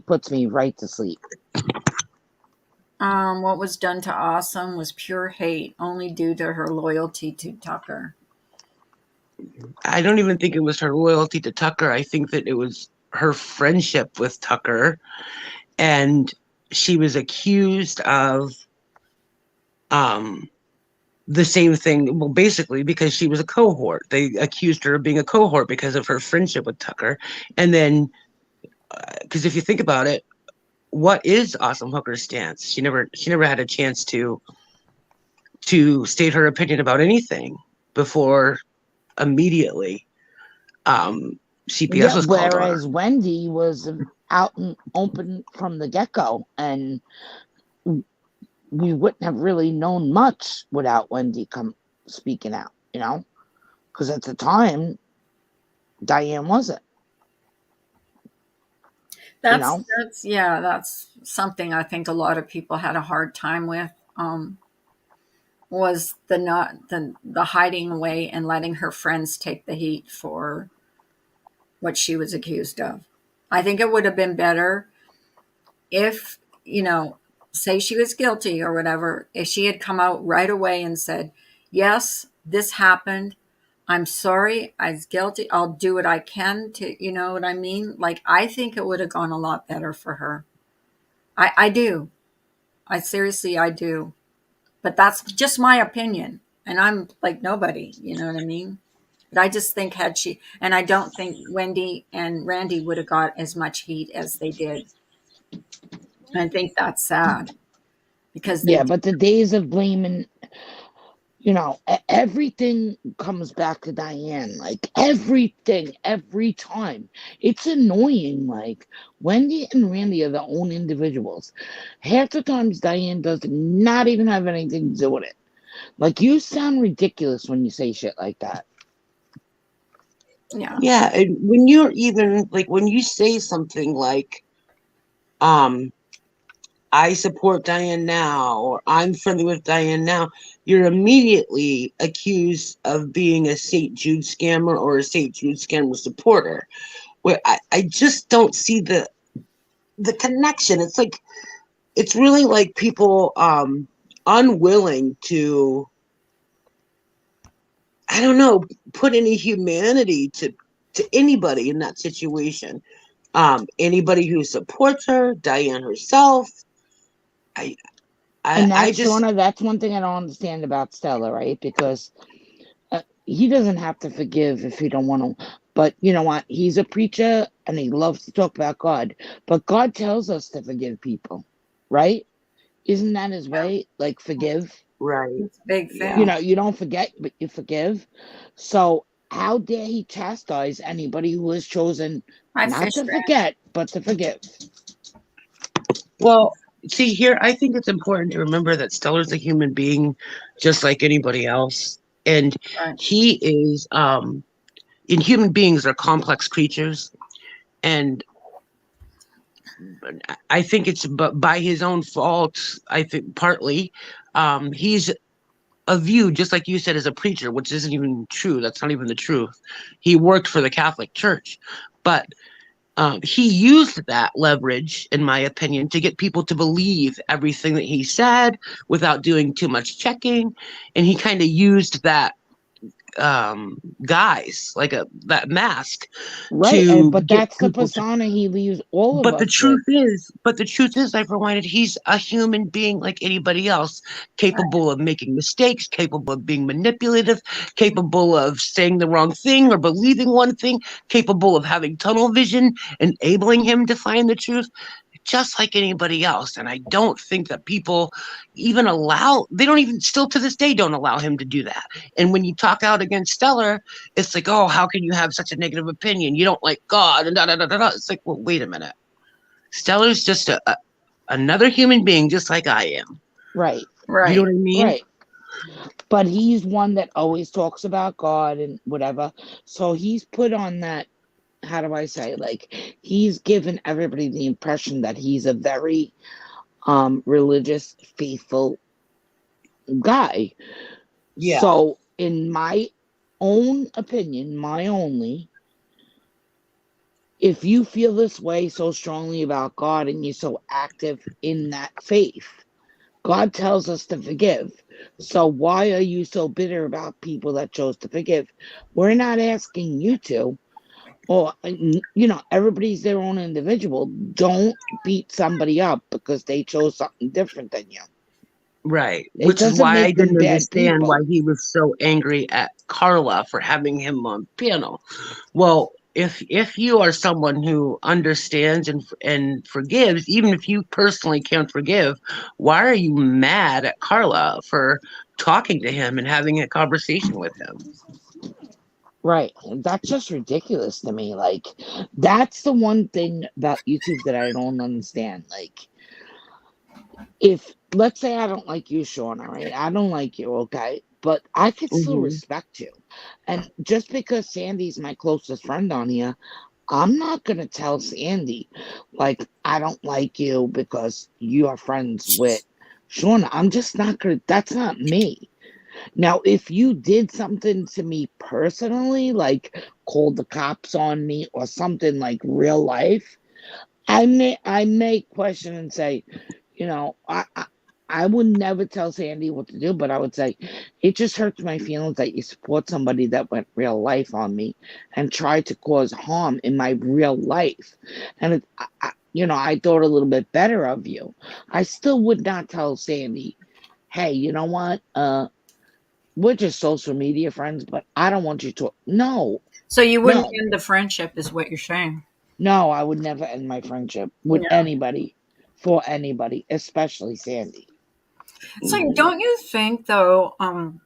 puts me right to sleep. What was done to Awesome was pure hate, only due to her loyalty to Tucker. I don't even think it was her loyalty to Tucker. I think that it was her friendship with Tucker, and she was accused of um the same thing. Well, basically, because she was a cohort. They accused her of being a cohort because of her friendship with Tucker. And then, because if you think about it, what is Awesome Hooker's stance? She never had a chance to state her opinion about anything before immediately CPS Yeah, was called on her. whereas Wendy was out and open from the get-go, and we wouldn't have really known much without Wendy come speaking out, because at the time Diane wasn't, you That's know. that's yeah, that's something I think a lot of people had a hard time with. Was the not the hiding away and letting her friends take the heat for what she was accused of. I think it would have been better if, say she was guilty or whatever, if she had come out right away and said, yes, this happened. I'm sorry. I was guilty. I'll do what I can to, you know what I mean? Like, I think it would have gone a lot better for her. I do. I do. But that's just my opinion. And I'm like nobody, you know what I mean? But I just think and I don't think Wendy and Randy would have got as much heat as they did. And I think that's sad because they Yeah, did. but the days of blaming, everything comes back to Diane. Like everything, every time. It's annoying. Like Wendy and Randy are their own individuals. Half the times Diane does not even have anything to do with it. Like, you sound ridiculous when you say shit like that. Yeah. Yeah, and when you're even like when you say something like, um, I support Diane now, or I'm friendly with Diane now, you're immediately accused of being a St. Jude scammer or a St. Jude scammer supporter. Where I just don't see the connection. It's like it's really like people unwilling to, I don't know, put any humanity to anybody in that situation. Anybody who supports her, Diane herself. I And I that's, just Shauna, that's one thing I don't understand about Stella, right? Because he doesn't have to forgive if he don't want to. But you know what? He's a preacher and he loves to talk about God. But God tells us to forgive people, right? Isn't that his Yeah. way? Like, forgive. right. It's a big You Yeah. thing. know, you don't forget, but you forgive. So how dare he chastise anybody who has chosen I not fish to ranch. forget, but to forgive? Well, see here, I think it's important to remember that Stellar's a human being just like anybody else. And Right. he is and human beings are complex creatures. And I think it's but by his own fault, I think partly, he's a view, just like you said, as a preacher, which isn't even true. That's not even the truth. He worked for the Catholic Church, but he used that leverage, in my opinion, to get people to believe everything that he said without doing too much checking. And he kind of used that guise, like that mask, Right. to But get that's the people to. persona he leaves all of But the us with. truth is, but the truth is, I've reminded he's a human being like anybody else, Right. capable of making mistakes, capable of being manipulative, capable of saying the wrong thing or believing one thing, capable of having tunnel vision, enabling him to find the truth, just like anybody else. And I don't think that people even allow, they don't even, still to this day, don't allow him to do that. And when you talk out against Stellar, it's like, oh, how can you have such a negative opinion? You don't like God and da da da da. It's like, well, wait a minute. Stellar's just another human being, just like I am. Right. You know Right. what I mean? Right. But he's one that always talks about God and whatever. So he's put on that, how do I say, like, he's given everybody the impression that he's a very religious, faithful guy. Yeah. So in my own opinion, my only, if you feel this way so strongly about God and you're so active in that faith, God tells us to forgive. So why are you so bitter about people that chose to forgive? We're not asking you to. Or, everybody's their own individual. Don't beat somebody up because they chose something different than you. Right. It Which is doesn't why I make them didn't bad understand why people. he was so angry at Carla for having him on panel. Well, if you are someone who understands and forgives, even if you personally can't forgive, why are you mad at Carla for talking to him and having a conversation with him? Right. That's just ridiculous to me. Like, that's the one thing about YouTube that I don't understand. Like, if, let's say I don't like you, Shauna, right? I don't like you, okay? But I could still Hmm. respect you. And just because Sandy's my closest friend on here, I'm not going to tell Sandy, like, I don't like you because you are friends with Shauna. I'm just not going to, that's not me. Now, if you did something to me personally, like called the cops on me or something like real life, I may question and say, I would never tell Sandy what to do, but I would say it just hurts my feelings that you support somebody that went real life on me and tried to cause harm in my real life. And I thought a little bit better of you. I still would not tell Sandy, hey, you know what? We're just social media friends, but I don't want you to. No, So you wouldn't no, end the friendship, is what you're saying. no. I would never end my friendship with Yeah. anybody, for anybody, especially Sandy. So Hmm. don't you think though, and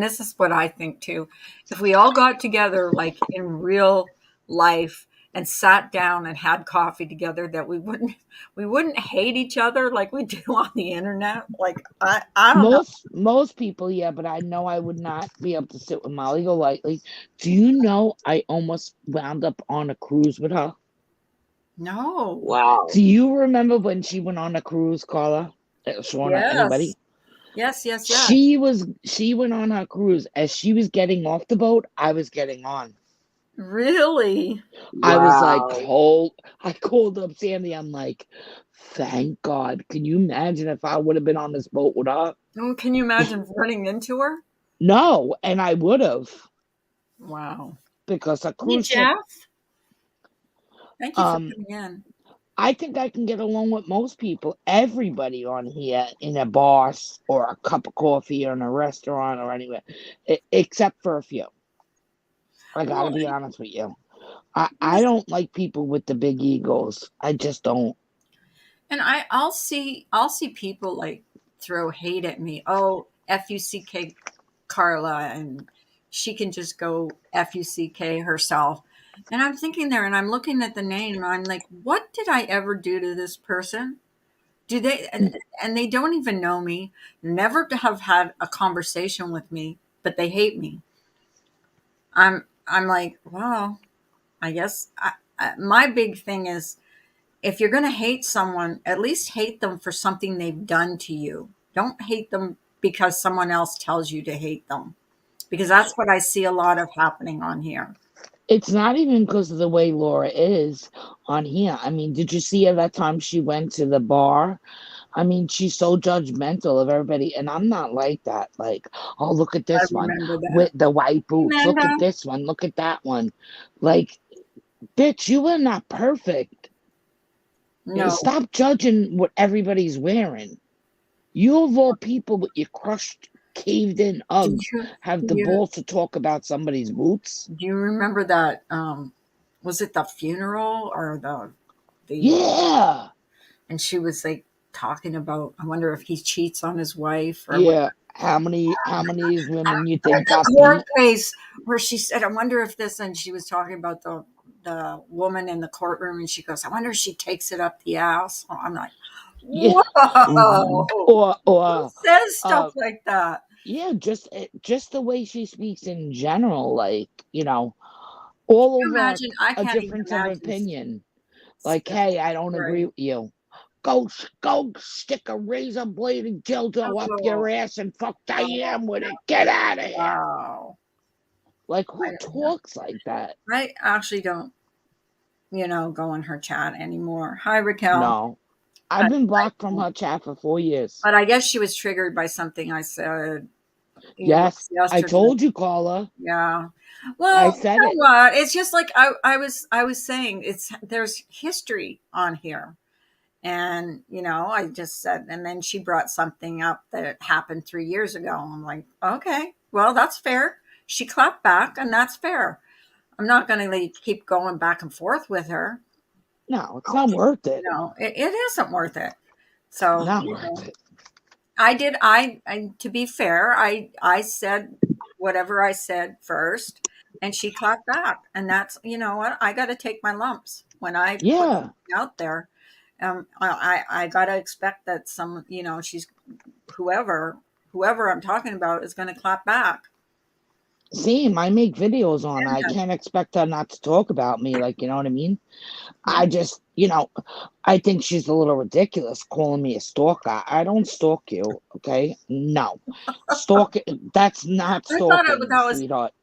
this is what I think too, if we all got together like in real life and sat down and had coffee together, that we wouldn't hate each other like we do on the internet. Like I don't know. Most people, yeah, but I know I would not be able to sit with Molly Golightly. Do you know I almost wound up on a cruise with her? No. Wow. Do you remember when she went on a cruise, Carla? Shawna, Yes. anybody? Yes, yes, yes. She went on her cruise. As she was getting off the boat, I was getting on. Really? I was like, Wow. I called up Sandy. I'm like, thank God. Can you imagine if I would have been on this boat with her? Oh, can you imagine running into her? No, and I would have Wow. because a Hey, cruise ship. Jeff. Thank you for Um, coming in. I think I can get along with most people, everybody on here in a bar or a cup of coffee or in a restaurant or anywhere, except for a few. I gotta Well, be honest with you. I don't like people with the big egos. I just don't. and I'll see people like throw hate at me. Oh, Fuck Carla, and she can just go Fuck herself. And I'm thinking there, and I'm looking at the name, and I'm like, what did I ever do to this person? Do they? And they don't even know me, never have had a conversation with me, but they hate me. I'm like, well, I guess my big thing is, if you're going to hate someone, at least hate them for something they've done to you. Don't hate them because someone else tells you to hate them, because that's what I see a lot of happening on here. It's not even because of the way Laura is on here. I mean, did you see her that time she went to the bar? I mean, she's so judgmental of everybody, and I'm not like that. Like, oh, look at I this one remember that. with the white boots. Look Amanda? at this one. Look at that one. Like, bitch, you are not perfect. No. Stop judging what everybody's wearing. You of all people with your crushed, caved in Do Uggs you have do the you balls to talk about somebody's boots? do you remember that? Was it the funeral or the Yeah. and she was like talking about, I wonder if he cheats on his wife or what. Yeah. How many of these women you At think the got court beat? case where she said, I wonder if this, and she was talking about the woman in the courtroom, and she goes, I wonder if she takes it up the ass. Oh, I'm like, Yeah. Hmm. whoa, who Or says stuff uh like that? yeah, just the way she speaks in general, like, all Can you over imagine? I a can't even difference of imagine. opinion. Like, hey, I don't agree Right. with you. Go stick a razor bladed dildo up Oh, your ass and fuck oh, Diane with it. Get out of here. wow. Like, I who don't know. talks like that? I actually don't, go in her chat anymore. Hi, Raquel. No. I've I, been I blocked from don't. her chat for 4 years. But I guess she was triggered by something I said. It was Yes, I yesterday. told you, Carla. Yeah. I Well, said you it. know what? It's just like I was saying, there's history on here. And, I just said, and then she brought something up that happened 3 years ago. I'm like, okay, well, that's fair. She clapped back, and that's fair. I'm not going to like, keep going back and forth with her. No, it's not worth it. It isn't worth it. So, Not worth it. I did. To be fair, I said whatever I said first, and she clapped back, and that's, what, I got to take my lumps when I put Yeah. something out there. I got to expect that she's whoever I'm talking about is going to clap back. Same. I make videos on her. I can't expect her not to talk about me. Like, you know what I mean? Yeah. I just, I think she's a little ridiculous calling me a stalker. I don't stalk you, okay? No. Stalking, that's not I thought stalking, that was sweetheart.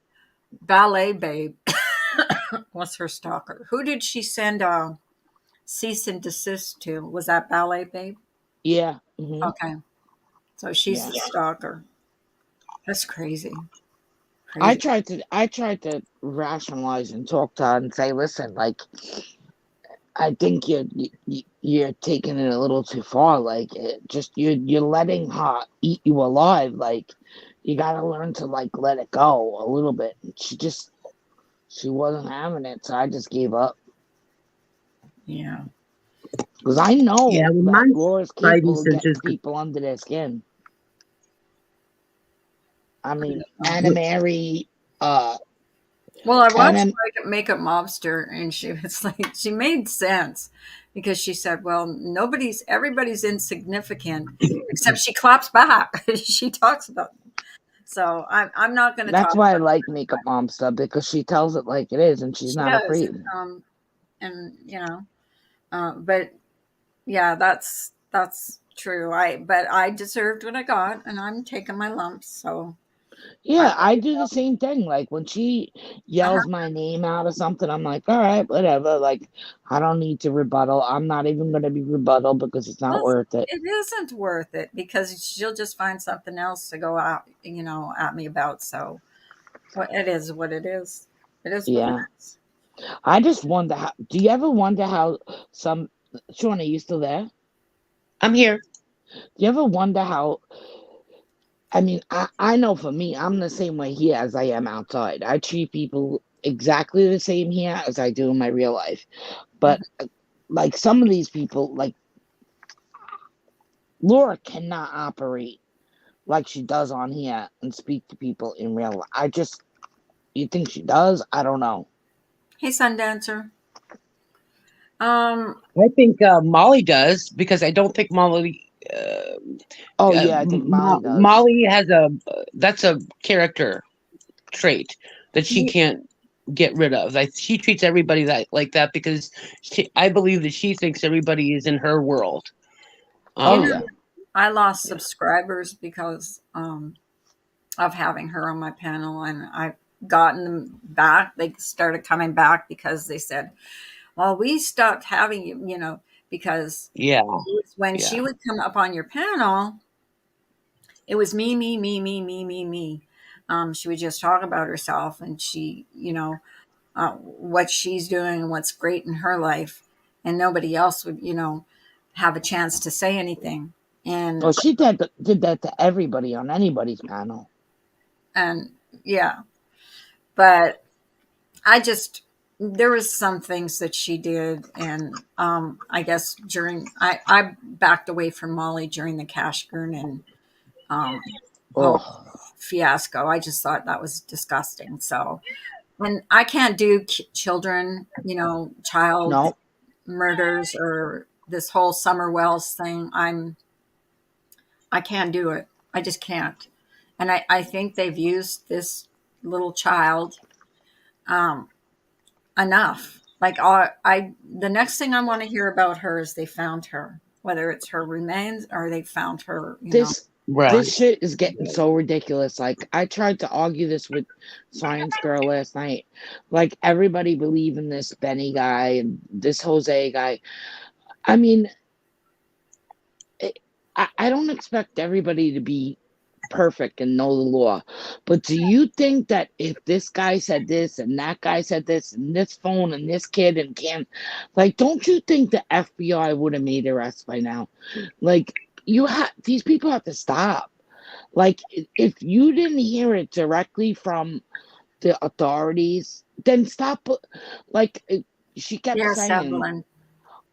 Ballet Babe. Was her stalker? Who did she send a cease and desist to? Was that Ballet Babe? Yeah. Okay, so she's Yeah. the stalker. That's crazy. I Crazy. tried to rationalize and talk to her and say, listen, like, I think you're taking it a little too far. Like, you're letting her eat you alive. Like, you gotta learn to like let it go a little bit. She wasn't having it, so I just gave up Yeah. because I Yeah, know well, my that Laura's Spidey capable of sense getting is people under their skin. I mean, Anna Mary, uh, Well, I And watched then Makeup Mobster, and she was like, she made sense because she said, "Well, everybody's insignificant," except she claps back. She talks about them. So I'm not going to that's talk why I about like Makeup Mom stuff, because she tells it like it is and it. she's She not does, afraid. and but yeah, that's true. But I deserved what I got, and I'm taking my lumps. So I, Yeah, I do the same thing. Like when she yells my name out or something, I'm like, all right, whatever. Like, I don't need to rebuttal. I'm not even going to be rebuttal because it's not well, worth it. it isn't worth it because she'll just find something else to go out, at me about. So it is what it is. It is what it Yeah. is. I just wonder how, do you ever wonder how some, Shawna, are you still there? I'm here. Do you ever wonder how, I mean, I know for me, I'm the same way here as I am outside. I treat people exactly the same here as I do in my real life. But Mhm. like some of these people, like Laura cannot operate like she does on here and speak to people in real life. You think she does? I don't know. Hey, Sundancer. Um, I think Molly does because I don't think Molly. Oh yeah, I think Molly does. Molly has that's a character trait that she ye- can't get rid of. Like she treats everybody like that because I believe that she thinks everybody is in her world. Oh you Um, yeah. know, I lost yeah, subscribers because of having her on my panel, and I've gotten them back. They started coming back because they said, "Well, we stopped having you," because yeah, when yeah. she would come up on your panel, it was me, me, me, me, me, me, me. She would just talk about herself, and what she's doing and what's great in her life, and nobody else would, have a chance to say anything. Well, And she did that to everybody on anybody's panel. and yeah, but I just there was some things that she did, and I guess I backed away from Molly during the Cash Gurnan um, whole Oh fiasco. I just thought that was disgusting. So, and I can't do children, child no, murders or this whole Summer Wells thing. I can't do it. I just can't. And I think they've used this little child um, enough. Like the next thing I want to hear about her is they found her, whether it's her remains or they found her, this Right. this shit is getting so ridiculous. Like I tried to argue this with Science Girl last night. Like everybody believe in this Benny guy and this Jose guy. I mean, it, I don't expect everybody to be perfect and know the law. But do you think that if this guy said this and that guy said this and this phone and this kid and can, like, don't you think the FBI would have made arrests by now? Like, these people have to stop. Like, if you didn't hear it directly from the authorities, then stop. Like, she kept yes, saying, Evelyn.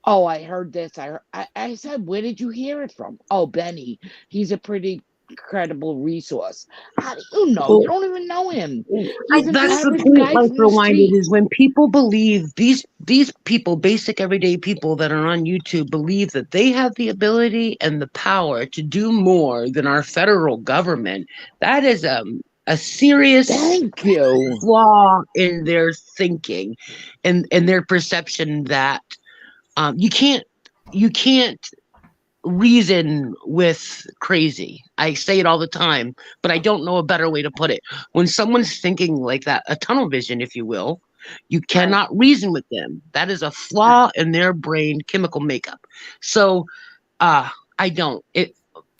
"Oh, I heard this." I said, "Where did you hear it from?" "Oh, Benny. He's a pretty credible resource." How do you know? You Well, don't even know him. I He's an that's the think, average point, guy Life from the Rewinded, street. is when people believe these people, basic everyday people that are on YouTube, believe that they have the ability and the power to do more than our federal government. That is a serious Thank you. flaw in their thinking and their perception that you can't reason with crazy. I say it all the time, but I don't know a better way to put it. When someone's thinking like that, a tunnel vision, if you will, you right, cannot reason with them. That is a right. flaw in their brain chemical makeup. So uh I don't. It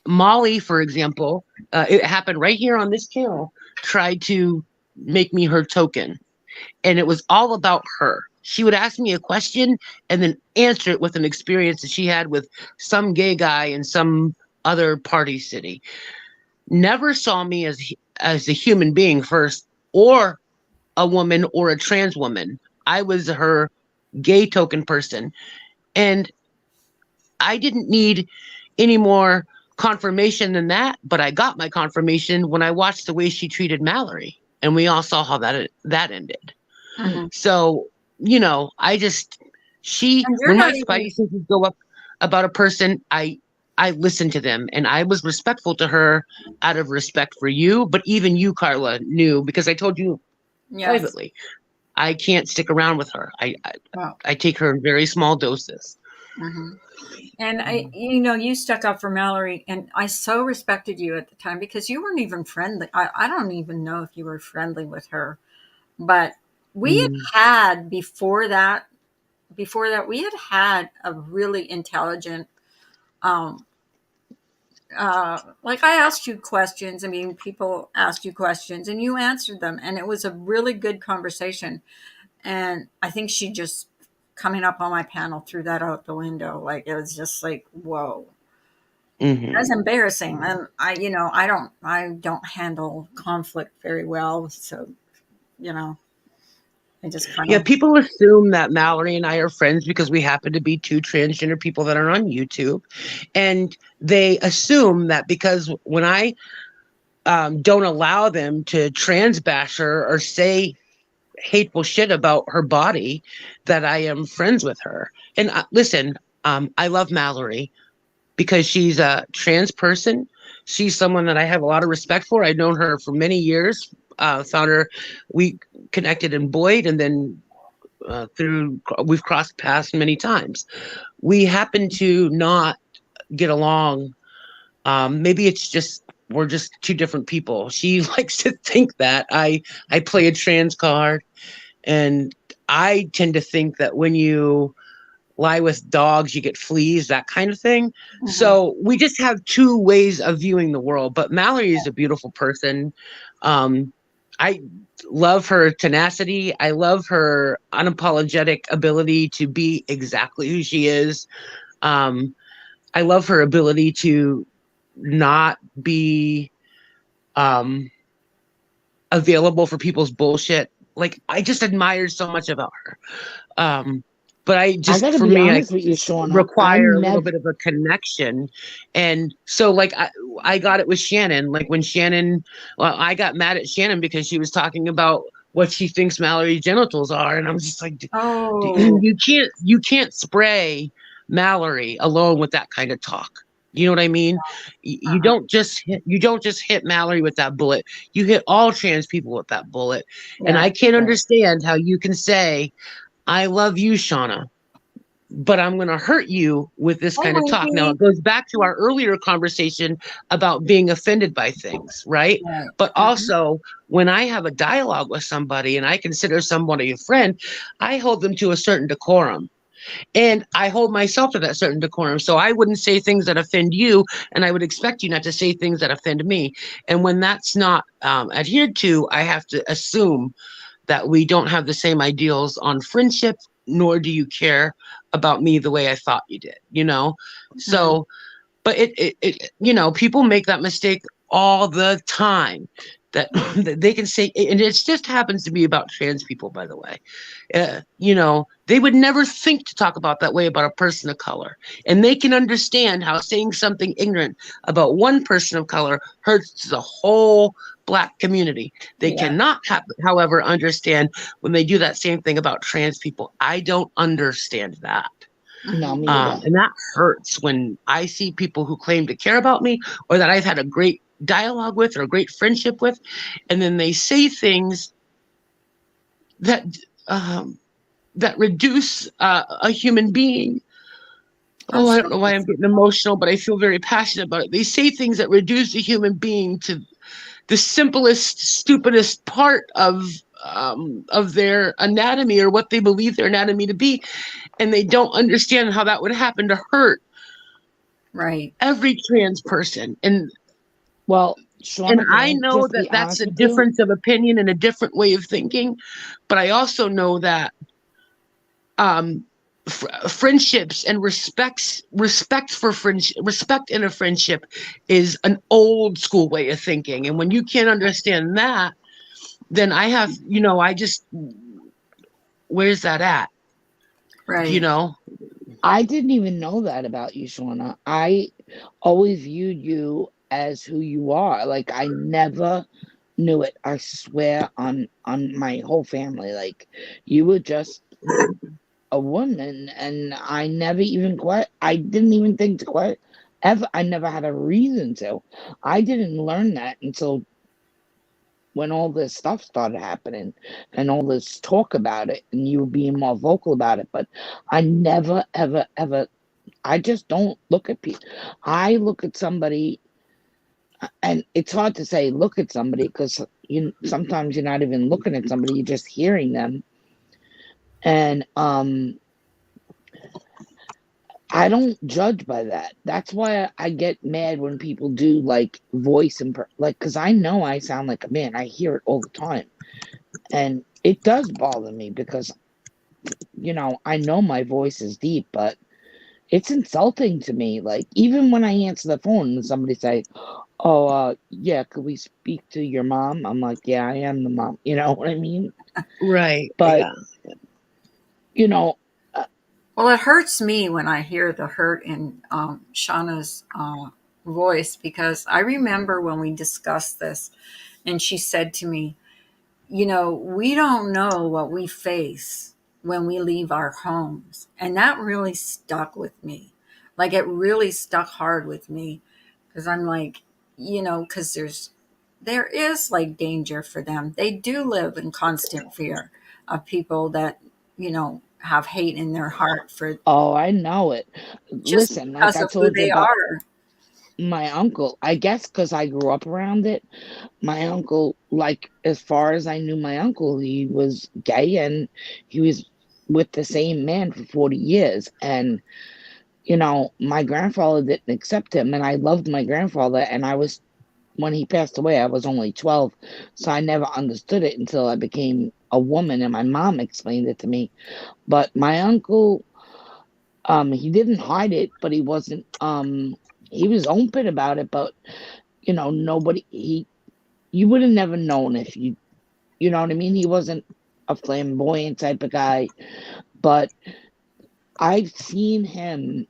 Molly, for example, it happened right here on this channel, tried to make me her token, and it was all about her. She would ask me a question and then answer it with an experience that she had with some gay guy in some other party city. Never saw me as a human being first, or a woman or a trans woman. I was her gay token person, and I didn't need any more confirmation than that. But I got my confirmation when I watched the way she treated Mallory. and we all saw how that ended. Mm-hmm. So, I just And you're when my not even. spidey senses go up about a person, I listen to them, and I was respectful to her out of respect for you. But even you, Carla, knew, because I told you Yes. privately, I can't stick around with her. Well. I take her in very small doses. Mm-hmm. And you stuck up for Mallory, and I so respected you at the time because you weren't even friendly. I don't even know if you were friendly with her, but we Mm. had before that, we had a really intelligent, um, like I asked you questions. I mean, people asked you questions and you answered them, and it was a really good conversation. And I think she just coming up on my panel threw that out the window. Like it was just like, whoa. That's Hmm. embarrassing. And I don't handle conflict very well. So, you know, I just kind Yeah, of, people assume that Mallory and I are friends because we happen to be two transgender people that are on YouTube. And they assume that because when I don't allow them to trans bash her or say hateful shit about her body, that I am friends with her. And listen, I love Mallory because she's a trans person. She's someone that I have a lot of respect for. I've known her for many years. Found her, we connected in Boyd, and then we've crossed paths many times. We happen to not get along. Maybe it's just we're just two different people. She likes to think that I play a trans card, and I tend to think that when you lie with dogs, you get fleas, that kind of thing. mhm. So we just have two ways of viewing the world. But Mallory is a beautiful person. Um, I love her tenacity. I love her unapologetic ability to be exactly who she is. Um, I love her ability to not be um, available for people's bullshit. Like, I just admire so much about her. Um, but I gotta for be me, I honest with you, Shawna. I require a little never. bit of a connection. And so, like, I got it with Shannon. Like, when Shannon, well, I got mad at Shannon because she was talking about what she thinks Mallory's genitals are. And I'm just like, Oh, you can't spray Mallory alone with that kind of talk. You know what I mean? uh-uh. You don't just hit Mallory with that bullet. You hit all trans people with that bullet. And Yeah, I can't right. understand how you can say, I love you, Shauna, but I'm going to hurt you with this Hi, kind of talk. Now, Wendy. it goes back to our earlier conversation about being offended by things, right? Right. But Mm-hmm. also, when I have a dialogue with somebody and I consider somebody a friend, I hold them to a certain decorum. And I hold myself to that certain decorum. So I wouldn't say things that offend you, and I would expect you not to say things that offend me. And when that's not adhered to, I have to assume that we don't have the same ideals on friendship, nor do you care about me the way I thought you did. Mm-hmm. So, but people make that mistake all the time, that that they can say, and it just happens to be about trans people, by the way. They would never think to talk about that way about a person of color, and they can understand how saying something ignorant about one person of color hurts the whole Black community. They Yeah. cannot however, understand when they do that same thing about trans people. I don't understand that. No, Mm-hmm. me either. And that hurts when I see people who claim to care about me, or that I've had a great dialogue with or a great friendship with, and then they say things that um, that reduce a human being. Oh, That's I so don't know why I'm awesome. getting emotional, but I feel very passionate about it. They say things that reduce a human being to the simplest, stupidest part of their anatomy, or what they believe their anatomy to be, and they don't understand how that would happen to hurt Right. every trans person. Well, And Shawna, can I I know just that be that's honest a with you? difference of opinion and a different way of thinking, but I also know that um friendships and respect in a friendship is an old school way of thinking. And when you can't understand that, then I just, where's that at? you Right. know I didn't even know that about you, Shawna. I always viewed you as who you are. Like I never knew it. I swear on my whole family. Like, you were just a woman, and I never even I didn't even think to ever. I never had a reason to. I didn't learn that until when all this stuff started happening and all this talk about it and you being more vocal about it. But I never, ever, ever, I just don't look at people. I look at somebody, and it's hard to say look at somebody because sometimes you're not even looking at somebody, you're just hearing them. And I don't judge by that. That's why I get mad when people do like voice and like, because I know I sound like a man. I hear it all the time. And it does bother me because, I know my voice is deep, but it's insulting to me. Like, even when I answer the phone and somebody say, "Oh, yeah, could we speak to your mom?" I'm like, "Yeah, I am the mom." You know what I mean? Right. But, Yeah. you know, Well, it hurts me when I hear the hurt in Shauna's voice, because I remember when we discussed this and she said to me, we don't know what we face when we leave our homes. And that really stuck with me. Like, it really stuck hard with me, because I'm like, because there is like danger for them. They do live in constant fear of people that, have hate in their heart for oh, I know it. just Listen, like because I of who told you they about are. my uncle, I guess because I grew up around it, my uncle, like, as far as I knew my uncle, he was gay and he was with the same man for 40 years. And, my grandfather didn't accept him. And I loved my grandfather. And when he passed away, I was only 12. So I never understood it until I became a woman and my mom explained it to me. But my uncle, he didn't hide it, but he was open about it. But, nobody, you would have never known if you know what I mean? He wasn't a flamboyant type of guy, but I've seen him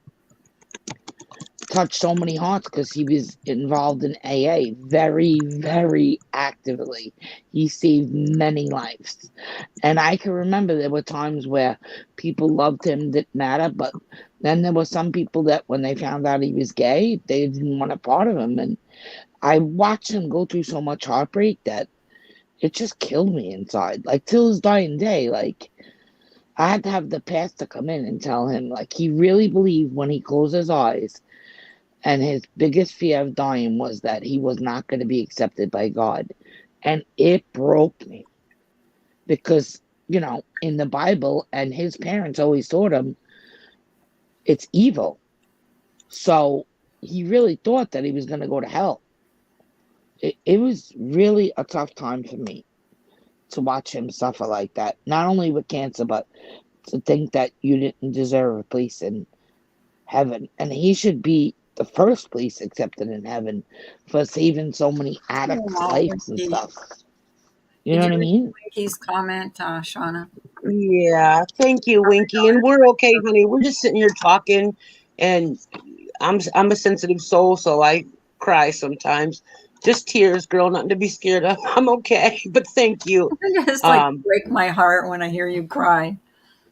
touch so many hearts because he was involved in AA very, very actively. He saved many lives. And I can remember there were times where people loved him, didn't matter, but then there were some people that when they found out he was gay, they didn't want a part of him. And I watched him go through so much heartbreak that it just killed me inside. Like, till his dying day, like, I had to have the pastor come in and tell him, like, he really believed when he closed his eyes and his biggest fear of dying was that he was not going to be accepted by God. And it broke me because, in the Bible, and his parents always taught him it's evil. So he really thought that he was going to go to hell. It was really a tough time for me to watch him suffer like that, not only with cancer, but to think that you didn't deserve a place in heaven. And he should be the first place accepted in heaven for saving so many addicts' Oh, lives and Winky. stuff. You know Did you what I read mean? Winky's comment, Shauna? Yeah. Thank you, Winky. And we're okay, honey. We're just sitting here talking, and I'm a sensitive soul, so I cry sometimes. Just tears, girl. Nothing to be scared of. I'm okay. But thank you. It just like Um, break my heart when I hear you cry.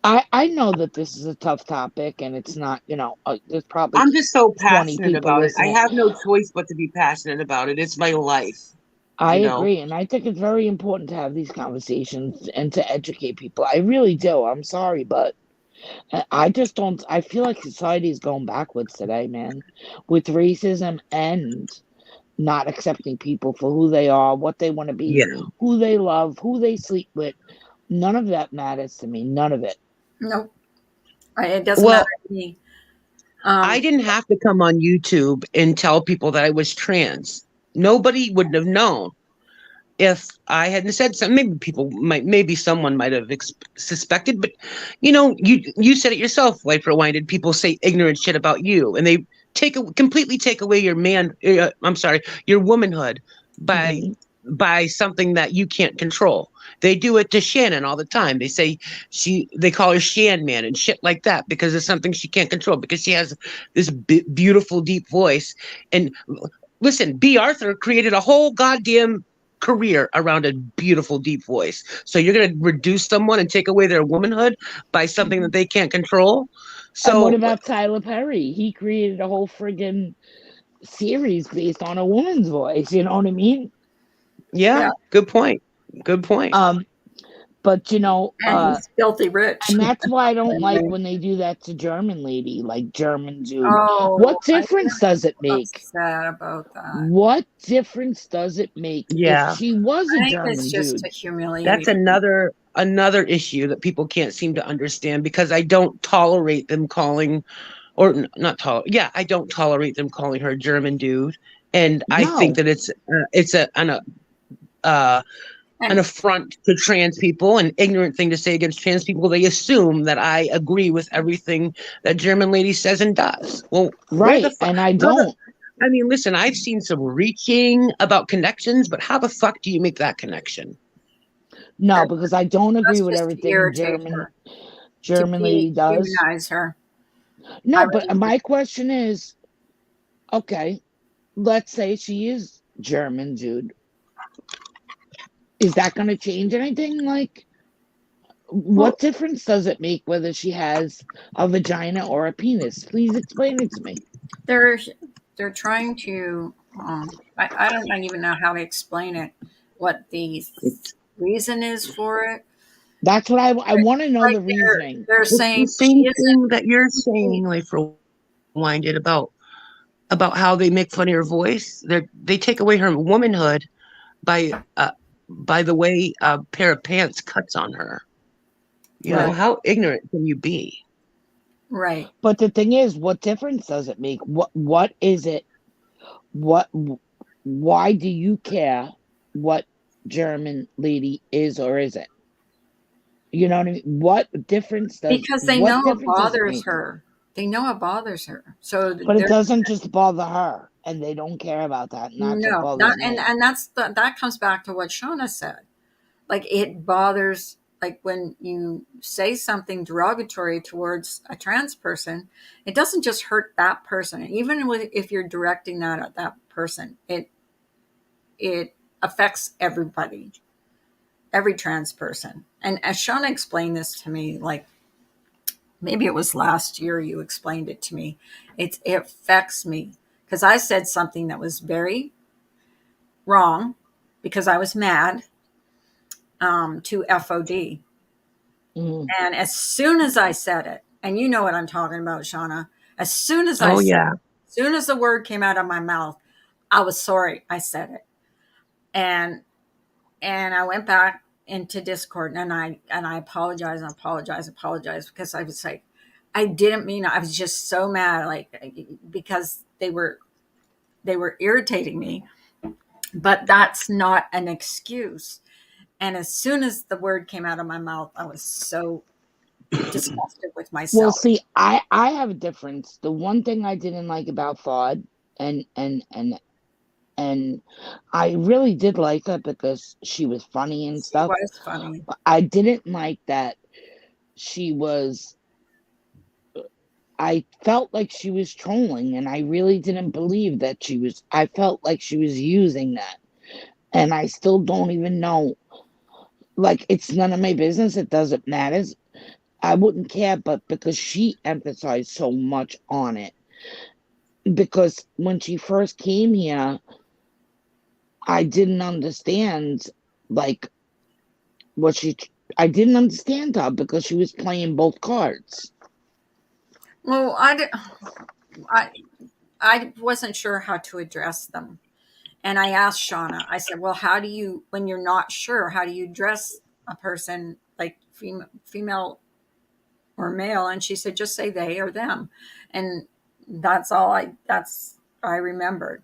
I know that this is a tough topic and it's not, there's probably I'm just so 20 passionate people about it. I listening. have no choice but to be passionate about it. It's my life, I you know. agree. And I think it's very important to have these conversations and to educate people. I really do. I'm sorry, but I just don't. I feel like society is going backwards today, man, with racism and not accepting people for who they are, what they want to be, Yeah. who they love, who they sleep with. None of that matters to me. None of it. Nope. It doesn't matter Well, to me. I Um, didn't have to come on YouTube and tell people that I was trans. Nobody wouldn't have known if I hadn't said something. Maybe someone might have suspected, but you said it yourself, White Rewinded. People say ignorant shit about you, and they completely take away your I'm sorry, your womanhood by Hmm. by something that you can't control. They do it to Shannon all the time. They say they call her Shan Man and shit like that because it's something she can't control because she has this beautiful deep voice. And listen, B. Arthur created a whole goddamn career around a beautiful, deep voice. So you're going to reduce someone and take away their womanhood by something that they can't control. And what So about Tyler Perry? He created a whole friggin' series based on a woman's voice. You know what I mean? yeah, Yeah. good point. Good point. Um, but And he's filthy rich. and that's why I don't like when they do that to German lady, like German dude. Oh, What I'm difference does it make? upset about that. What difference does it make if Yeah, she was a I think it's German just dude? a that's humiliation. another issue that people can't seem to understand because I don't tolerate them calling or not tolerate. Yeah, I don't tolerate them calling her a German dude, and I think No, that it's uh, an And affront to trans people, an ignorant thing to say against trans people. They assume that I agree with everything that German lady says and does. Well, where the right. fuck? And I don't. I mean, listen, I've seen some reaching about connections, but how the fuck do you make that connection? No, that, because I don't agree that's with just to everything irritate German her, to German lady does. dehumanize her. I No, but really do. my question is, okay, let's say she is German, dude. Is that going to change anything? Like, what Well, difference does it make whether she has a vagina or a penis? Please explain it to me. they're they're trying to. I don't even know how to explain it. What the It's reason is for it? That's what I want to know Like the reasoning. they're it's the saying she same isn't. thing that you're saying, like for winded about how they make fun of her voice. They take away her womanhood by by the way a pair of pants cuts on her. You know, Right, Right. how ignorant can you be? right. But the thing is, what difference does it make? What is it? What why do you care what German lady is or isn't? You know what I mean? Because they What know it difference does it bothers make? her. They know it bothers her. So But it they're doesn't just bother her, and they don't care about that, and that's what no that bothers me. and that comes back to what Shawna said. Like it bothers, like when you say something derogatory towards a trans person, it doesn't just hurt that person. Even if you're directing that at that person, it affects everybody, every trans person. And as Shawna explained this to me, like maybe it was last year you explained it to me. It affects me because I said something that was very wrong because I was mad, to FOD. Mhm. And as soon as I said it, and you know what I'm talking about, Shauna, as soon as I Oh said yeah. it, as soon as the word came out of my mouth, I was sorry I said it. And I went back into Discord and I apologized because I was like, I didn't mean it. I was just so mad, like because they were irritating me. But that's not an excuse. And as soon as the word came out of my mouth, I was so disgusted with Well, myself. see, I have a difference. The one thing I didn't like about Fod, and and and and I really did like her because she was funny and She stuff. was funny. But I didn't like that she was. I felt like she was trolling, and I really didn't believe that she was. I felt like she was using that, and I still don't even know. Like, it's none of my business. It doesn't matter. I wouldn't care, but because she emphasized so much on it. Because when she first came here, I didn't understand, like, what she. I didn't understand her because she was playing both cards. Well, I, I wasn't sure how to address them. And I asked Shauna, I said, well, how do you, when you're not sure, how do you address a person like female or male? And she said, just say they or them. And that's I remembered.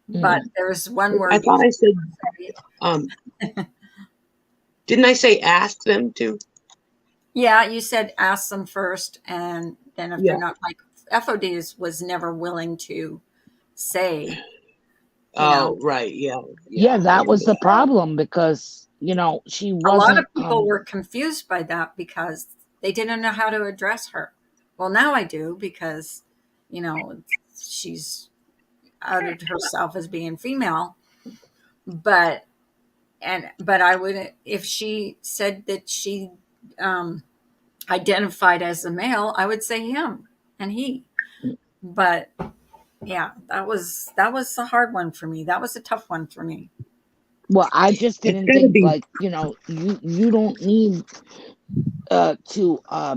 But Mm. there was one I word you thought I said said. um didn't I say ask them to? Yeah, you said ask them first. And then if they're Yeah. not like FODs was never willing to say, you know, Oh, right. Yeah. Yeah, Yeah, I that remember was the that. problem because she a lot of wasn't. people were confused by that because they didn't know how to address her. Well, now I do because, she's outed herself as being female. but but I would, if she said that she um, identified as a male, I would say him and he. But yeah, that was a hard one for me. That was a tough one for me. Well, I just It's didn't got to think be, like, you don't need to how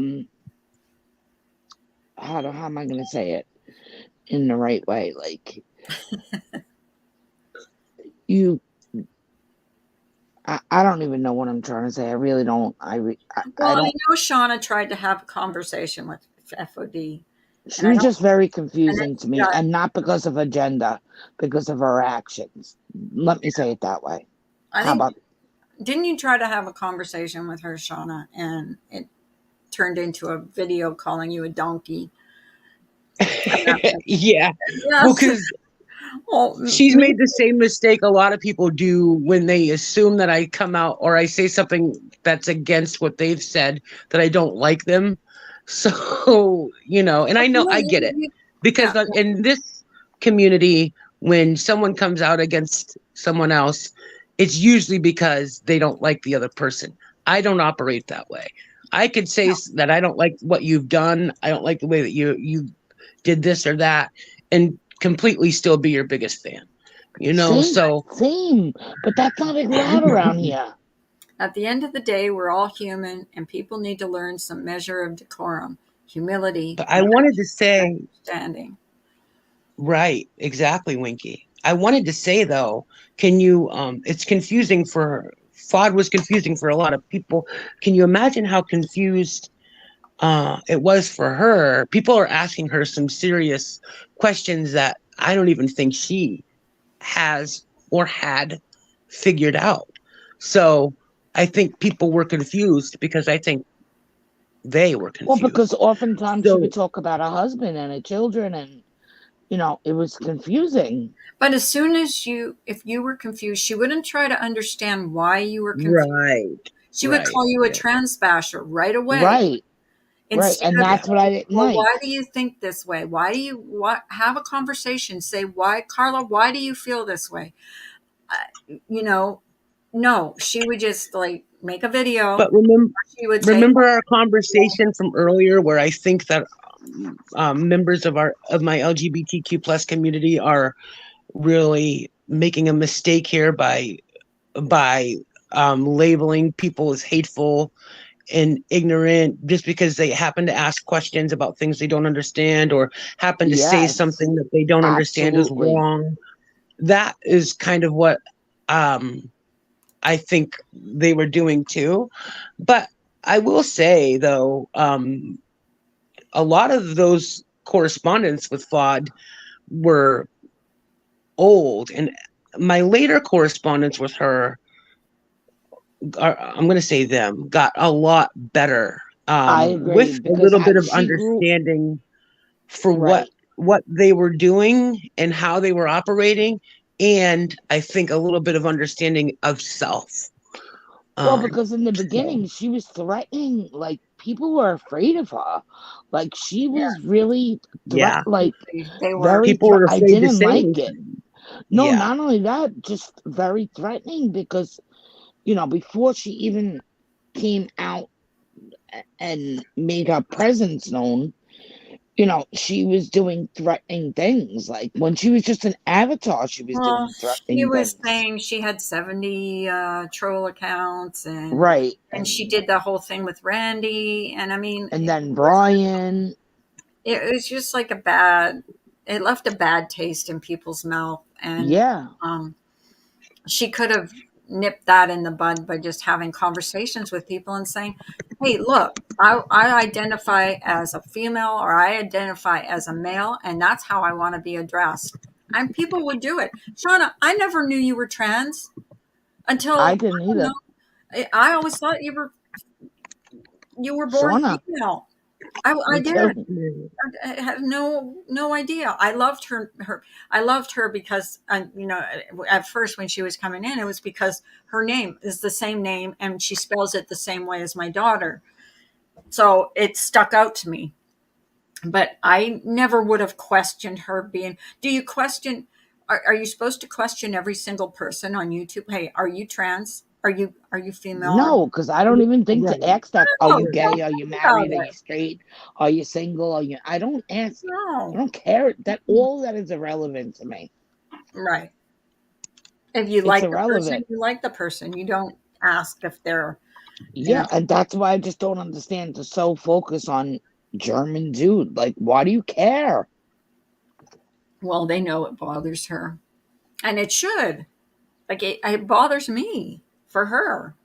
am I gonna say it in the right way? Like you I don't even know what I'm trying to say. I really don't. I Well, and I don't. know Shauna tried to have a conversation with FOD, She and I was don't. just very And it, confusing to me, yeah, and not because of agenda, because of her actions. Let me say it that way. I How think, about didn't you try to have a conversation with her, Shauna, and it turned into a video calling you a donkey? And that was, yeah. Well, yes. because Well, she's me. made the same mistake a lot of people do when they assume that I come out or I say something that's against what they've said, that I don't like them. So, and I know No, I get it yeah. because in this community, when someone comes out against someone else, it's usually because they don't like the other person. I don't operate that way. I could say No. that I don't like what you've done. I don't like the way that you did this or that, and completely still be your biggest fan. same, So same? But that's not allowed around here. At the end of the day, we're all human, and people need to learn some measure of decorum, humility, but I wanted to patience, and say, understanding. right, exactly, Winky. I wanted to say though, can you it's confusing for FOD was confusing for a lot of people. Can you imagine how confused it was for her? People are asking her some serious questions that I don't even think she has or had figured out. So I think people were confused because I think they were Well, because confused. oftentimes she would So talk about her husband and her children, and it was confusing. But as soon as if you were confused, she wouldn't try to understand why you were confused. right, She would right, call you a yeah, trans basher right away. Right, right, Instead and of yeah. that's what I saying, didn't well, like. why do you think this way? Why do you have a conversation? Say, why, Carla, why do you feel this way? You know, no, she would just like make a video. But remember, She would say, remember our conversation from earlier, where I think that members of my LGBTQ plus community are really making a mistake here by labeling people as hateful and ignorant just because they happen to ask questions about things they don't understand, or happen to say Yes, something that they don't understand is absolutely. wrong. That is kind of what um, I think they were doing too. But I will say, though, a lot of those correspondence with FOD were old, and my later correspondence with her, I'm going to say them, got a lot better, I agree with a because little bit of she grew understanding for what right. what they were doing and how they were operating, and I think a little bit of understanding of self. Well, because in the So beginning she was threatening, like people were afraid of her. Like she yeah, was really yeah, like they were. very people were I afraid to didn't say like it. anything. No, Yeah, not only that, just very threatening because, before she even came out and made her presence known, she was doing threatening things. Like when she was just an avatar, she was Well, doing she threatening was things. saying she had 70 troll accounts, Right. and she did the whole thing with Randy. And I mean, And then Brian, it was just like a bad, it left a bad taste in people's mouth. And yeah. um, she could have nipped that in the bud by just having conversations with people and saying, hey, look, I identify as a female, or I identify as a male, and that's how I want to be addressed. And people would do it. Shauna, I never knew you were trans I until, didn't I don't either. know, I always thought you were born Shauna, female. I me did. too. I had no idea. I loved her. I loved her because, at first when she was coming in, it was because her name is the same name and she spells it the same way as my daughter. So it stuck out to me. But I never would have questioned her being. Do you question? are you supposed to question every single person on YouTube? Hey, are you trans? Are you female? No, because I don't even think to Right. ask that. Are No, you don't gay? Are you think about married? Are you it. straight? Are you single? Are you? I don't ask. I No. don't care. That all that is irrelevant to me. Right. If you It's like the person, irrelevant. you like the person. You don't ask if they're, you know, Yeah, and that's why I just don't understand to so focus on German dude. Like, why do you care? well, they know it bothers her. And it should. Like it bothers me for her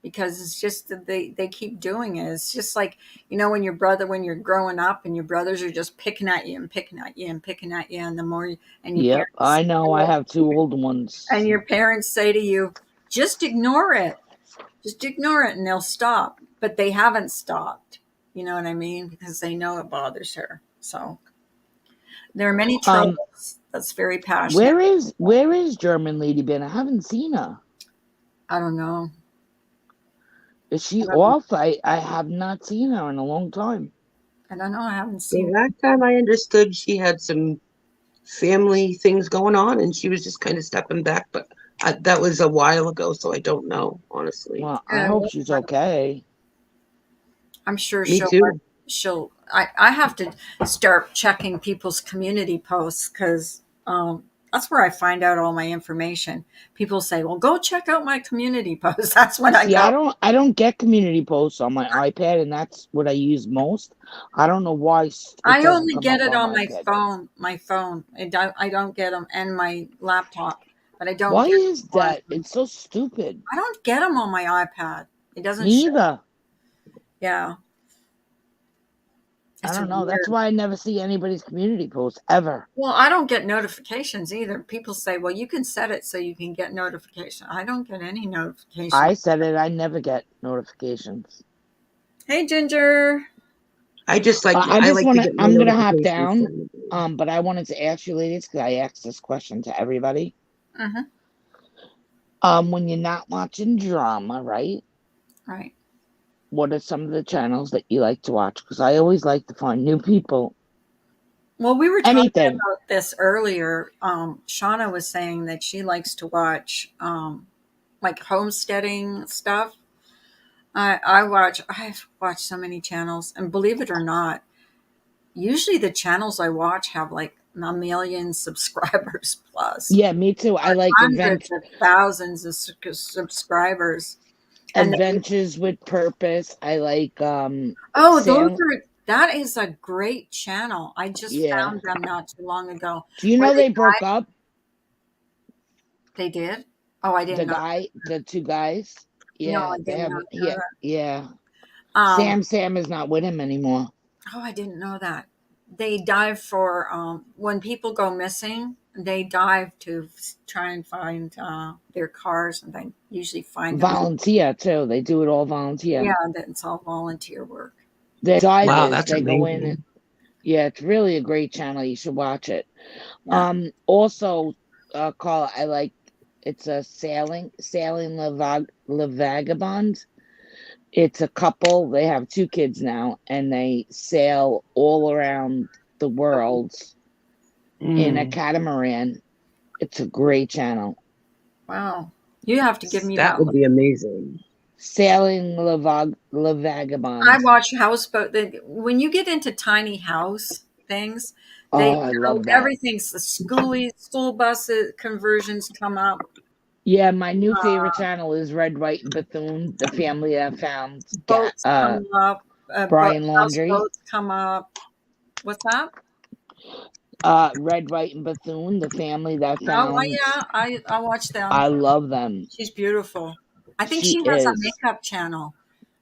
because it's just that they keep doing it. It's just like, when when you're growing up and your brothers are just picking at you and picking at you and picking at you, and the more and your Yep, parents I know. I have two old ones. and your parents say to you, just ignore it. Just ignore it and they'll stop. But they haven't stopped. You know what I mean? Because they know it bothers her. So there are many Um, trolls that's very passionate. where is German lady been? I haven't seen her. I don't know. Is she I don't know. off? I have not seen her in a long time. I don't know. I haven't The seen. last time I understood, she had some family things going on, and she was just kind of stepping back. But that was a while ago, so I don't know, honestly. Well, I hope Well, she's okay. I'm sure Me she'll. too. She'll. I have to start checking people's community posts because that's where I find out all my information. People say, "Well, go check out my community posts." That's when I See, go. I don't get community posts on my iPad, and that's what I use most. I don't know why it I doesn't only come get up it on on my my iPad. phone. My phone. I don't get them, and my laptop, but I don't Why get is them on. that? It's so stupid. I don't get them on my iPad. It doesn't Me show. either. Yeah, I it's don't know. That's weird. why I never see anybody's community posts ever. Well, I don't get notifications either. People say, well, you can set it so you can get notification. I don't get any notification. I said it. I never get notifications. Hey, Ginger. I I just like to want to. get my I'm gonna hop notifications down. from the But I wanted to ask you, ladies, because I asked this question to everybody. Hmm. When you're not watching drama, right? Right. What are some of the channels that you like to watch? Because I always like to find new people. Well, we were talking Anything. about this earlier. Shawna was saying that she likes to watch like homesteading stuff. I've watched so many channels, and believe it or not, usually the channels I watch have like a million subscribers plus, Yeah, me too. I like hundreds of thousands of subscribers. And Adventures with Purpose. I like oh, Sail. that is a great channel. I just Yeah. found them not too long ago. Do you Where know they broke up? they did? Oh, I didn't know. The two guys. No, Yeah, I they did have. not know Yeah, that. yeah. Um, Sam is not with him anymore. oh, I didn't know that. They dive for when people go missing. They dive to try and find their cars, and they usually find them. Volunteer too. They do it all volunteer. Yeah, that's all volunteer work. They're Wow, divers. that's They go in. amazing. Yeah, it's really a great channel. You should watch it. Yeah. Also, Carla, I like. It's a sailing La Vagabond. It's a couple. They have two kids now, and they sail all around the world in a Mm, catamaran. It's a great channel. Wow. You have to give me that that. would be amazing. Sailing La I Vagabond. watch houseboat. When you get into tiny house things, they Oh, I love that. everything's the school buses conversions come up. Yeah, my new favorite channel is Red, White, and Bethune, the family that found Boats come up. Brian Laundry. Houseboats come up. What's that? Red, White, and Bethune, the family that Oh, found. yeah. I watch them. I love them. She's beautiful. I think She she has a is. makeup channel.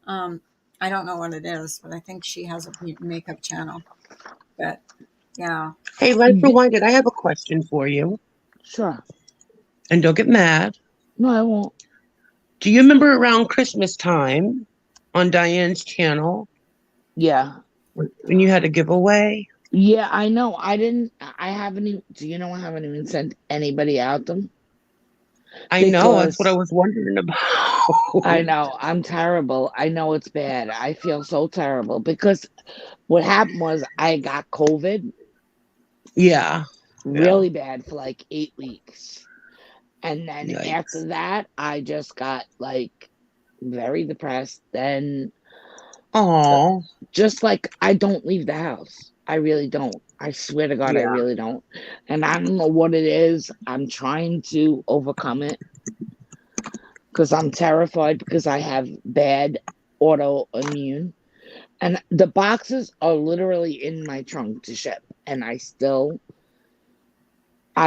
Um, I don't know what it is, but I think she has a makeup channel. But yeah. Hey, Life Rewinded, I have a question for you. Sure. And don't get mad. No, I won't. Do you remember around Christmas time on Diane's channel Yeah. when you had a giveaway? Yeah, I know. I haven't even, do you know I haven't even sent anybody out them? I know, that's what I Because was wondering about. I know I'm terrible. I know it's bad. I feel so terrible because what happened was I got COVID Yeah. Yeah. really bad for like 8 weeks. And then Yikes. after that, I just got like very depressed. Then Oh. just like I don't leave the house. I really don't. I swear to God, I Yeah. really don't. And I don't know what it is. I'm trying to overcome it because I'm terrified because I have bad autoimmune. And the boxes are literally in my trunk to ship. And I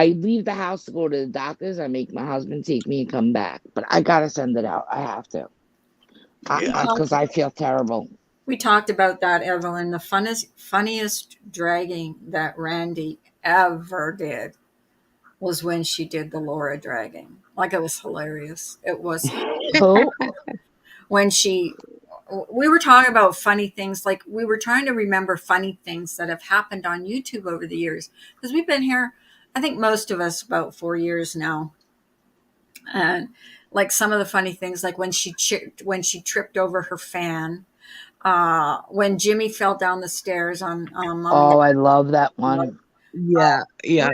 leave the house to go to the doctors. I make my husband take me and come back. But I gotta send it out. I have to. We Yeah. Because talked I feel terrible. we talked about that, Evelyn. The funniest dragging that Randy ever did was when she did the Laura dragging. Like, it was hilarious. It was Who? when we were talking about funny things, like we were trying to remember funny things that have happened on YouTube over the years, because we've been here, I think most of us, about 4 years now. And like some of the funny things, like when she tripped over her fan, when Jimmy fell down the stairs on Mommy. Oh, I love that one. Yeah. We're Yeah.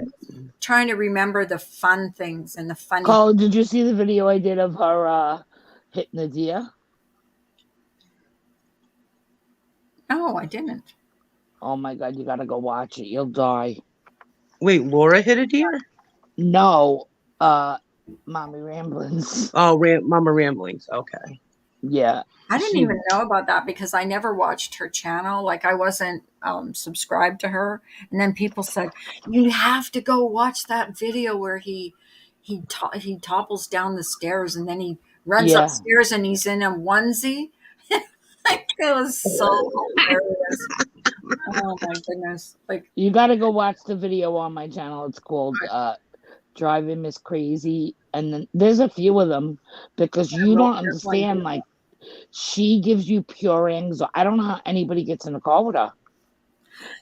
trying to remember the fun things and the funny. Cole, did you see the video I did of her hitting the deer? No, I didn't. Oh my God, you gotta go watch it. You'll die. Wait, Laura hit a deer? No, uh, Mommy Ramblings. Oh, Mama Ramblings. Okay. Yeah, I didn't she. even know about that because I never watched her channel. Like, I wasn't subscribed to her. And then people said, "You have to go watch that video where he topples down the stairs and then he runs Yeah, upstairs and he's in a onesie." Like, it was so hilarious. Oh my goodness! Like, you gotta go watch the video on my channel. It's called "Driving Miss Crazy," and then there's a few of them because I you will don't definitely do understand. Like that. she gives you pure anxiety. I don't know how anybody gets in a car with her.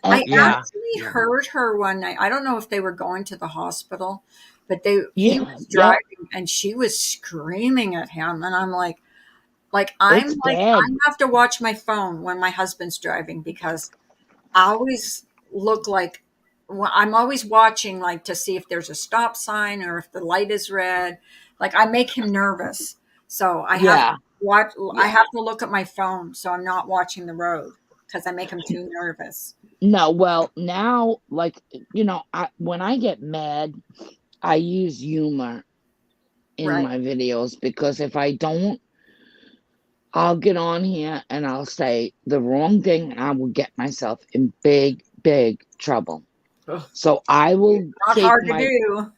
And I Yeah. actually Yeah. heard her one night. I don't know if they were going to the hospital, but he yeah, was yep, driving and she was screaming at him, and I'm I'm it's like I bad. have to watch my phone when my husband's driving because I always look like, well, I'm always watching, like, to see if there's a stop sign or if the light is red. Like, I make him nervous, so Yeah, I yeah. have to look at my phone so I'm not watching the road because I make him too nervous. No, well, now, like, when I get mad, I use humor in Right. my videos because if I don't, I'll get on here and I'll say the wrong thing and I will get myself in big, big trouble. Ugh. So I will Not take hard to do.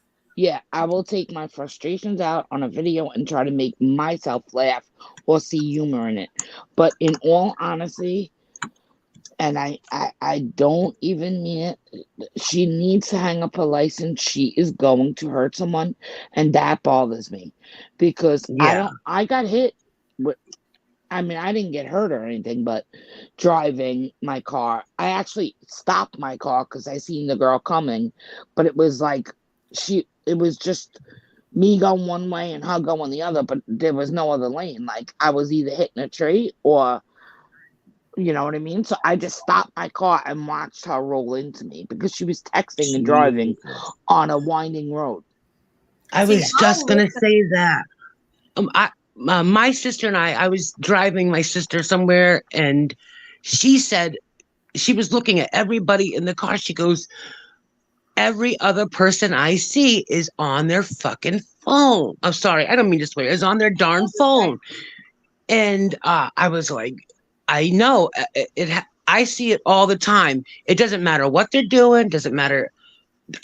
I will take my frustrations out on a video and try to make myself laugh or see humor in it. But in all honesty, and I don't even mean it. She needs to hang up her license. She is going to hurt someone, and that bothers me because I Yeah. don't. I got hit. With, I mean, I didn't get hurt or anything, but driving my car, I actually stopped my car because I seen the girl coming, but it was like she. It was just me going one way and her going the other, but there was no other lane. Like I was either hitting a tree or you know what I mean? So I just stopped my car and watched her roll into me because she was texting and driving Jesus. on a winding road. I See, was just I'll gonna listen. say that. I my sister and I was driving my sister somewhere, and she said she was looking at everybody in the car. She goes, "Every other person I see is on their fucking phone." I'm sorry, I don't mean to swear. Is on their darn Okay. phone, and I was like, "I know I see it all the time. It doesn't matter what they're doing. Doesn't matter.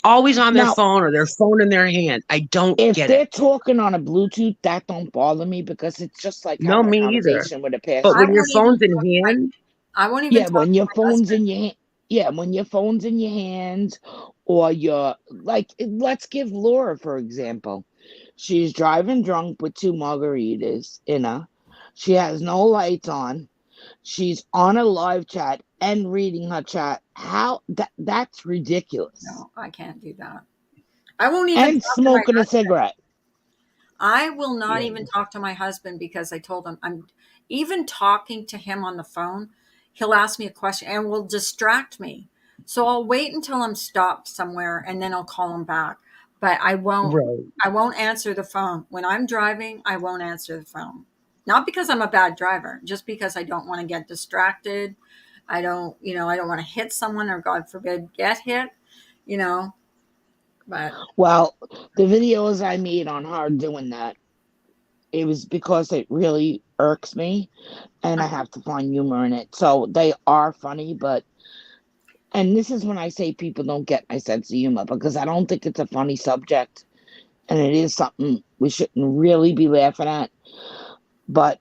Always on their Now, phone or their phone in their hand. I don't if get it. they're talking on a Bluetooth, that don't bother me because it's just like No, having a me either. conversation with a But I passenger. when your won't even phone's in talk to my hand, I won't even Yeah, talk when to your my phone's husband. in your hand. Yeah, when your phone's in your hands, or you're like, let's give Laura for example. She's driving drunk with two margaritas in her. She has no lights on. She's on a live chat and reading her chat. How that's ridiculous. No, I can't do that. I won't even And talk to my smoking a husband. cigarette. I will not yeah, even talk to my husband because I told him I'm even talking to him on the phone. He'll ask me a question and will distract me. So I'll wait until I'm stopped somewhere and then I'll call them back. But Right. I won't answer the phone. When I'm driving, I won't answer the phone. Not because I'm a bad driver, just because I don't want to get distracted. I don't want to hit someone or God forbid get hit, you know, but Well, the videos I made on her doing that, it was because it really irks me and I have to find humor in it. So they are funny, but and this is when I say people don't get my sense of humor because I don't think it's a funny subject and it is something we shouldn't really be laughing at. But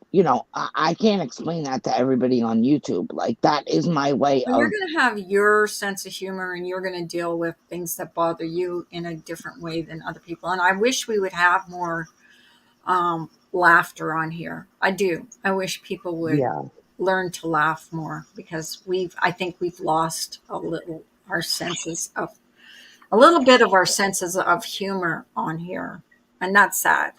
I can't explain that to everybody on YouTube. Like that is my way you're of going to have your sense of humor and you're going to deal with things that bother you in a different way than other people. And I wish we would have more laughter on here. I do. I wish people would Yeah. learn to laugh more because I think we've lost our senses of a little bit of our senses of humor on here. And that's sad.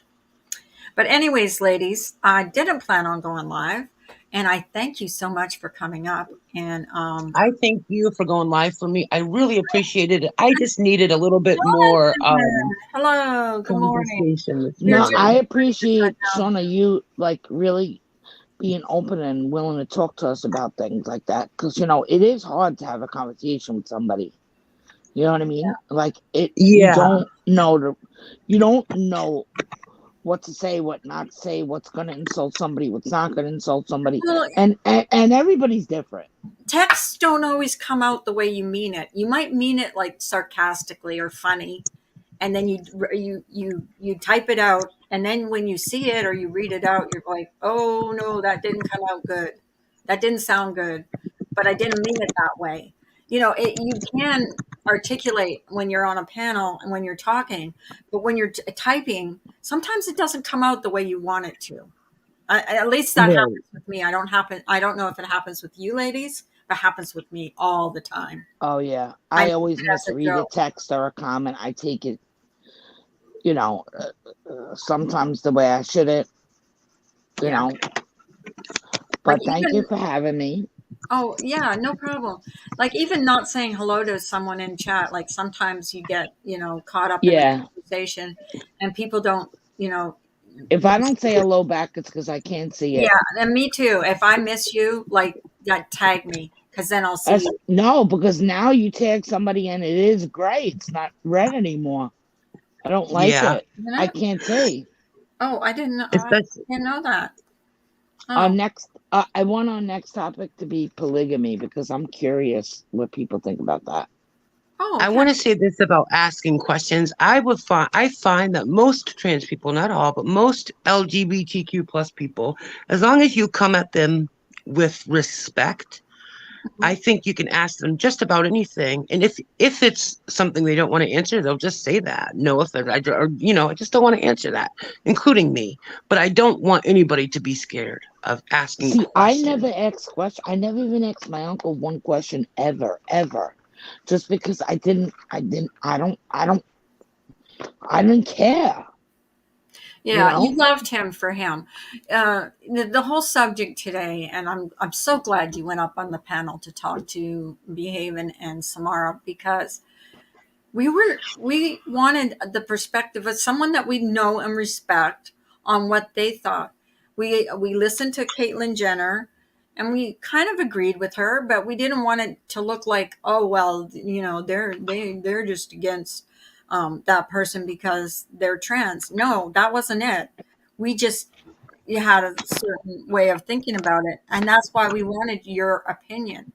But anyways, ladies, I didn't plan on going live. And I thank you so much for coming up. And I thank you for going live for me. I really appreciated it. I just needed a little bit more hello, good morning. conversation with You're no, you. I doing appreciate good. Shawna you like really being open and willing to talk to us about things like that because it is hard to have a conversation with somebody. You know what I mean? Like it, Yeah. you don't know what to say, what not to say, what's going to insult somebody, what's not going to insult somebody, Well, and everybody's different. texts don't always come out the way you mean it. You might mean it like sarcastically or funny, and then you type it out, and then when you see it or you read it out, you're like, oh no, that didn't come out good. That didn't sound good, but I didn't mean it that way. You can articulate when you're on a panel and when you're talking, but when you're typing, sometimes it doesn't come out the way you want it to. At least that Right. happens with me. I don't know if it happens with you ladies, but it happens with me all the time. Oh yeah, I I mean always it as a misread a joke. text or a comment. I take it, you know, sometimes the way I shouldn't, you Yeah. know. Like But thank you even for having me. Oh, yeah, no problem. Like even not saying hello to someone in chat, like sometimes you get, caught up in the Yeah, conversation and people don't, if I miss don't say you. hello back, it's because I can't see Yeah, it. and me too. If I miss you, like that tag me because then I'll see you. No, because now you tag somebody and it is gray. It's not red anymore. I don't like Yeah. it. Isn't I it? can't see. Oh, I didn't know. I Especially, didn't know that. Our Oh. next, I want our next topic to be polygamy because I'm curious what people think about that. Oh, I okay. want to say this about asking questions. I find that most trans people, not all, but most LGBTQ plus people, as long as you come at them with respect, Mhm. I think you can ask them just about anything. And if it's something they don't want to answer, they'll just say that. No offense, I just don't want to answer that, including me. But I don't want anybody to be scared of asking See, I questions. never asked questions. I never even asked my uncle one question ever, ever, just because I didn't care. You Yeah, you know? loved him for him. The whole subject today, and I'm so glad you went up on the panel to talk to Behaven and Samara because we wanted the perspective of someone that we know and respect on what they thought. We listened to Caitlyn Jenner and we kind of agreed with her, but we didn't want it to look like, oh well, they're just against that person because they're trans. No, that wasn't it. We just You had a certain way of thinking about it, and that's why we wanted your opinion.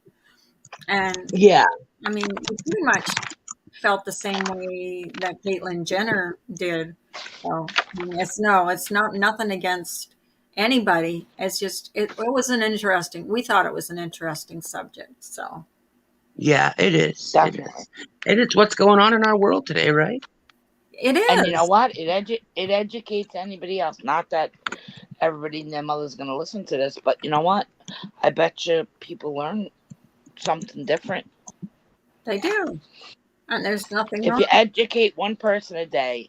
And Yeah. I mean, we pretty much felt the same way that Caitlyn Jenner did. So I mean, it's not nothing against anybody. It's just it was an interesting. We thought it was an interesting subject. So Yeah, it is. It Definitely. is. And it's what's going on in our world today, right? it And you know is. what? It educates anybody else. Not that everybody and their mother's going to listen to this, but you know what? I bet you people learn something different. They do, and there's nothing If wrong. you educate one person a day,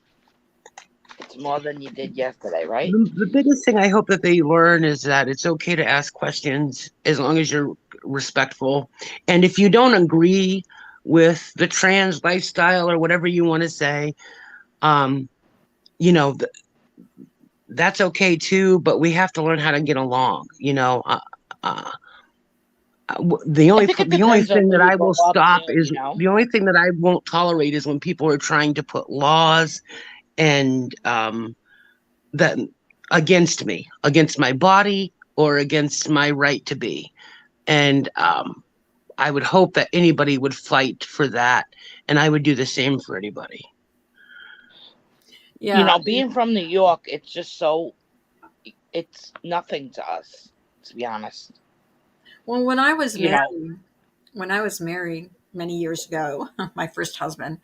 it's more than you did yesterday, right? The biggest thing I hope that they learn is that it's okay to ask questions as long as you're respectful. And if you don't agree with the trans lifestyle or whatever you want to say, um, you know, that's okay too, but we have to learn how to get along, uh, I think it the only depends on thing who that you I grow will up stop to, is the only thing that I won't tolerate is when people are trying to put laws and that against me, against my body, or against my right to be. And I would hope that anybody would fight for that, and I would do the same for anybody. Yeah. Being from New York, it's just so, it's nothing to us, to be honest. Well, You know, when I was married many years ago, my first husband,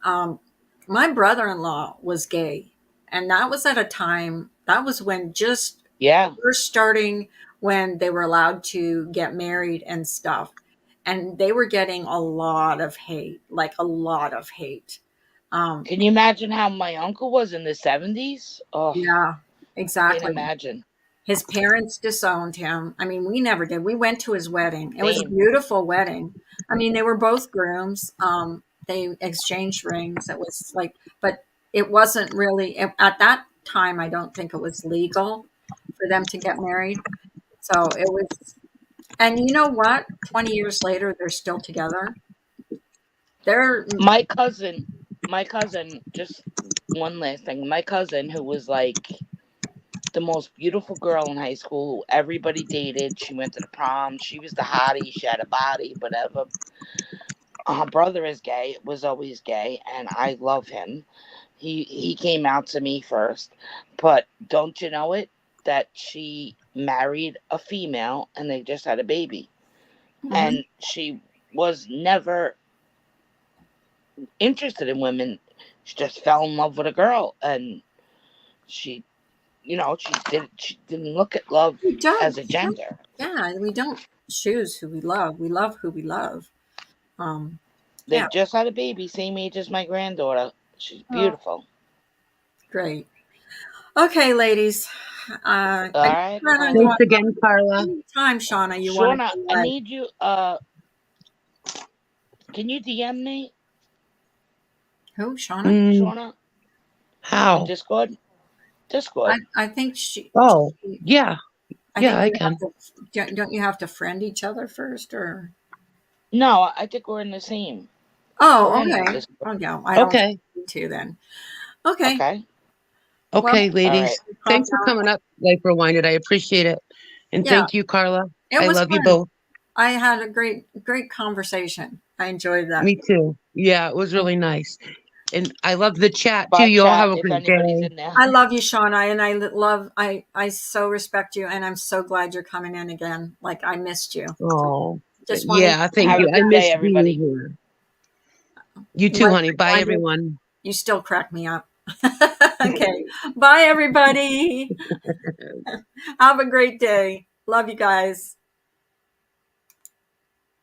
um, my brother-in-law was gay, and that was at a time that was when just yeah. first starting when they were allowed to get married and stuff, and they were getting a lot of hate, like a lot of hate. Um, Can you imagine how my uncle was in the 70s? Oh, yeah, can't exactly. imagine. His parents disowned him. I mean, we never did. We went to his wedding. It was a Same. beautiful wedding. I mean, they were both grooms. They exchanged rings. It was like, but it wasn't really at that time. I don't think it was legal for them to get married. So it was, and you know what? 20 years later, they're still together. They're My cousin, just one last thing. My cousin, who was like the most beautiful girl in high school, everybody dated. She went to the prom. She was the hottie. She had a body, whatever. Her brother is gay, was always gay, and I love him. He came out to me first, but don't you know it that she married a female and they just had a baby, mhm. and she was never interested in women. She just fell in love with a girl, and she, she didn't look at love We don't. as a gender. Yeah, we don't choose who we love. We love who we love. Um, They yeah. just had a baby, same age as my granddaughter. She's Oh, beautiful. great. Okay, ladies. All I right, Shauna, you Thanks want Carla. again, Carla. time, Shauna, you want to Shawna, go I away. need you. Can you DM me, Who, Shauna? Mm, Shawna, on how? Discord? Discord. I think Oh, she yeah, I yeah, think I you have can. to, don't you have to friend each other first or? No, I think we're in the same. We're Oh, in okay. Discord. Oh, no, I don't Okay, need to then. Okay. Okay. Well, okay, All right. ladies. Thanks for coming up, Life Rewinded. I appreciate it. And yeah, thank you, Carla. it I was love you fun. both. I had a great conversation. I enjoyed that. Me too. Yeah, it was really nice. And I love the chat too. Bye, You all have chat. a If great anybody's day. in there. I love you, Shauna, and I so respect you, and I'm so glad you're coming in again. Like I missed you. Oh, Just wanted yeah, to thank Have have a you. I good day, missed being everybody. here. You too, Life honey. Bye, Rewinder. everyone. You still crack me up. Okay. Bye, everybody. Have a great day. Love you guys.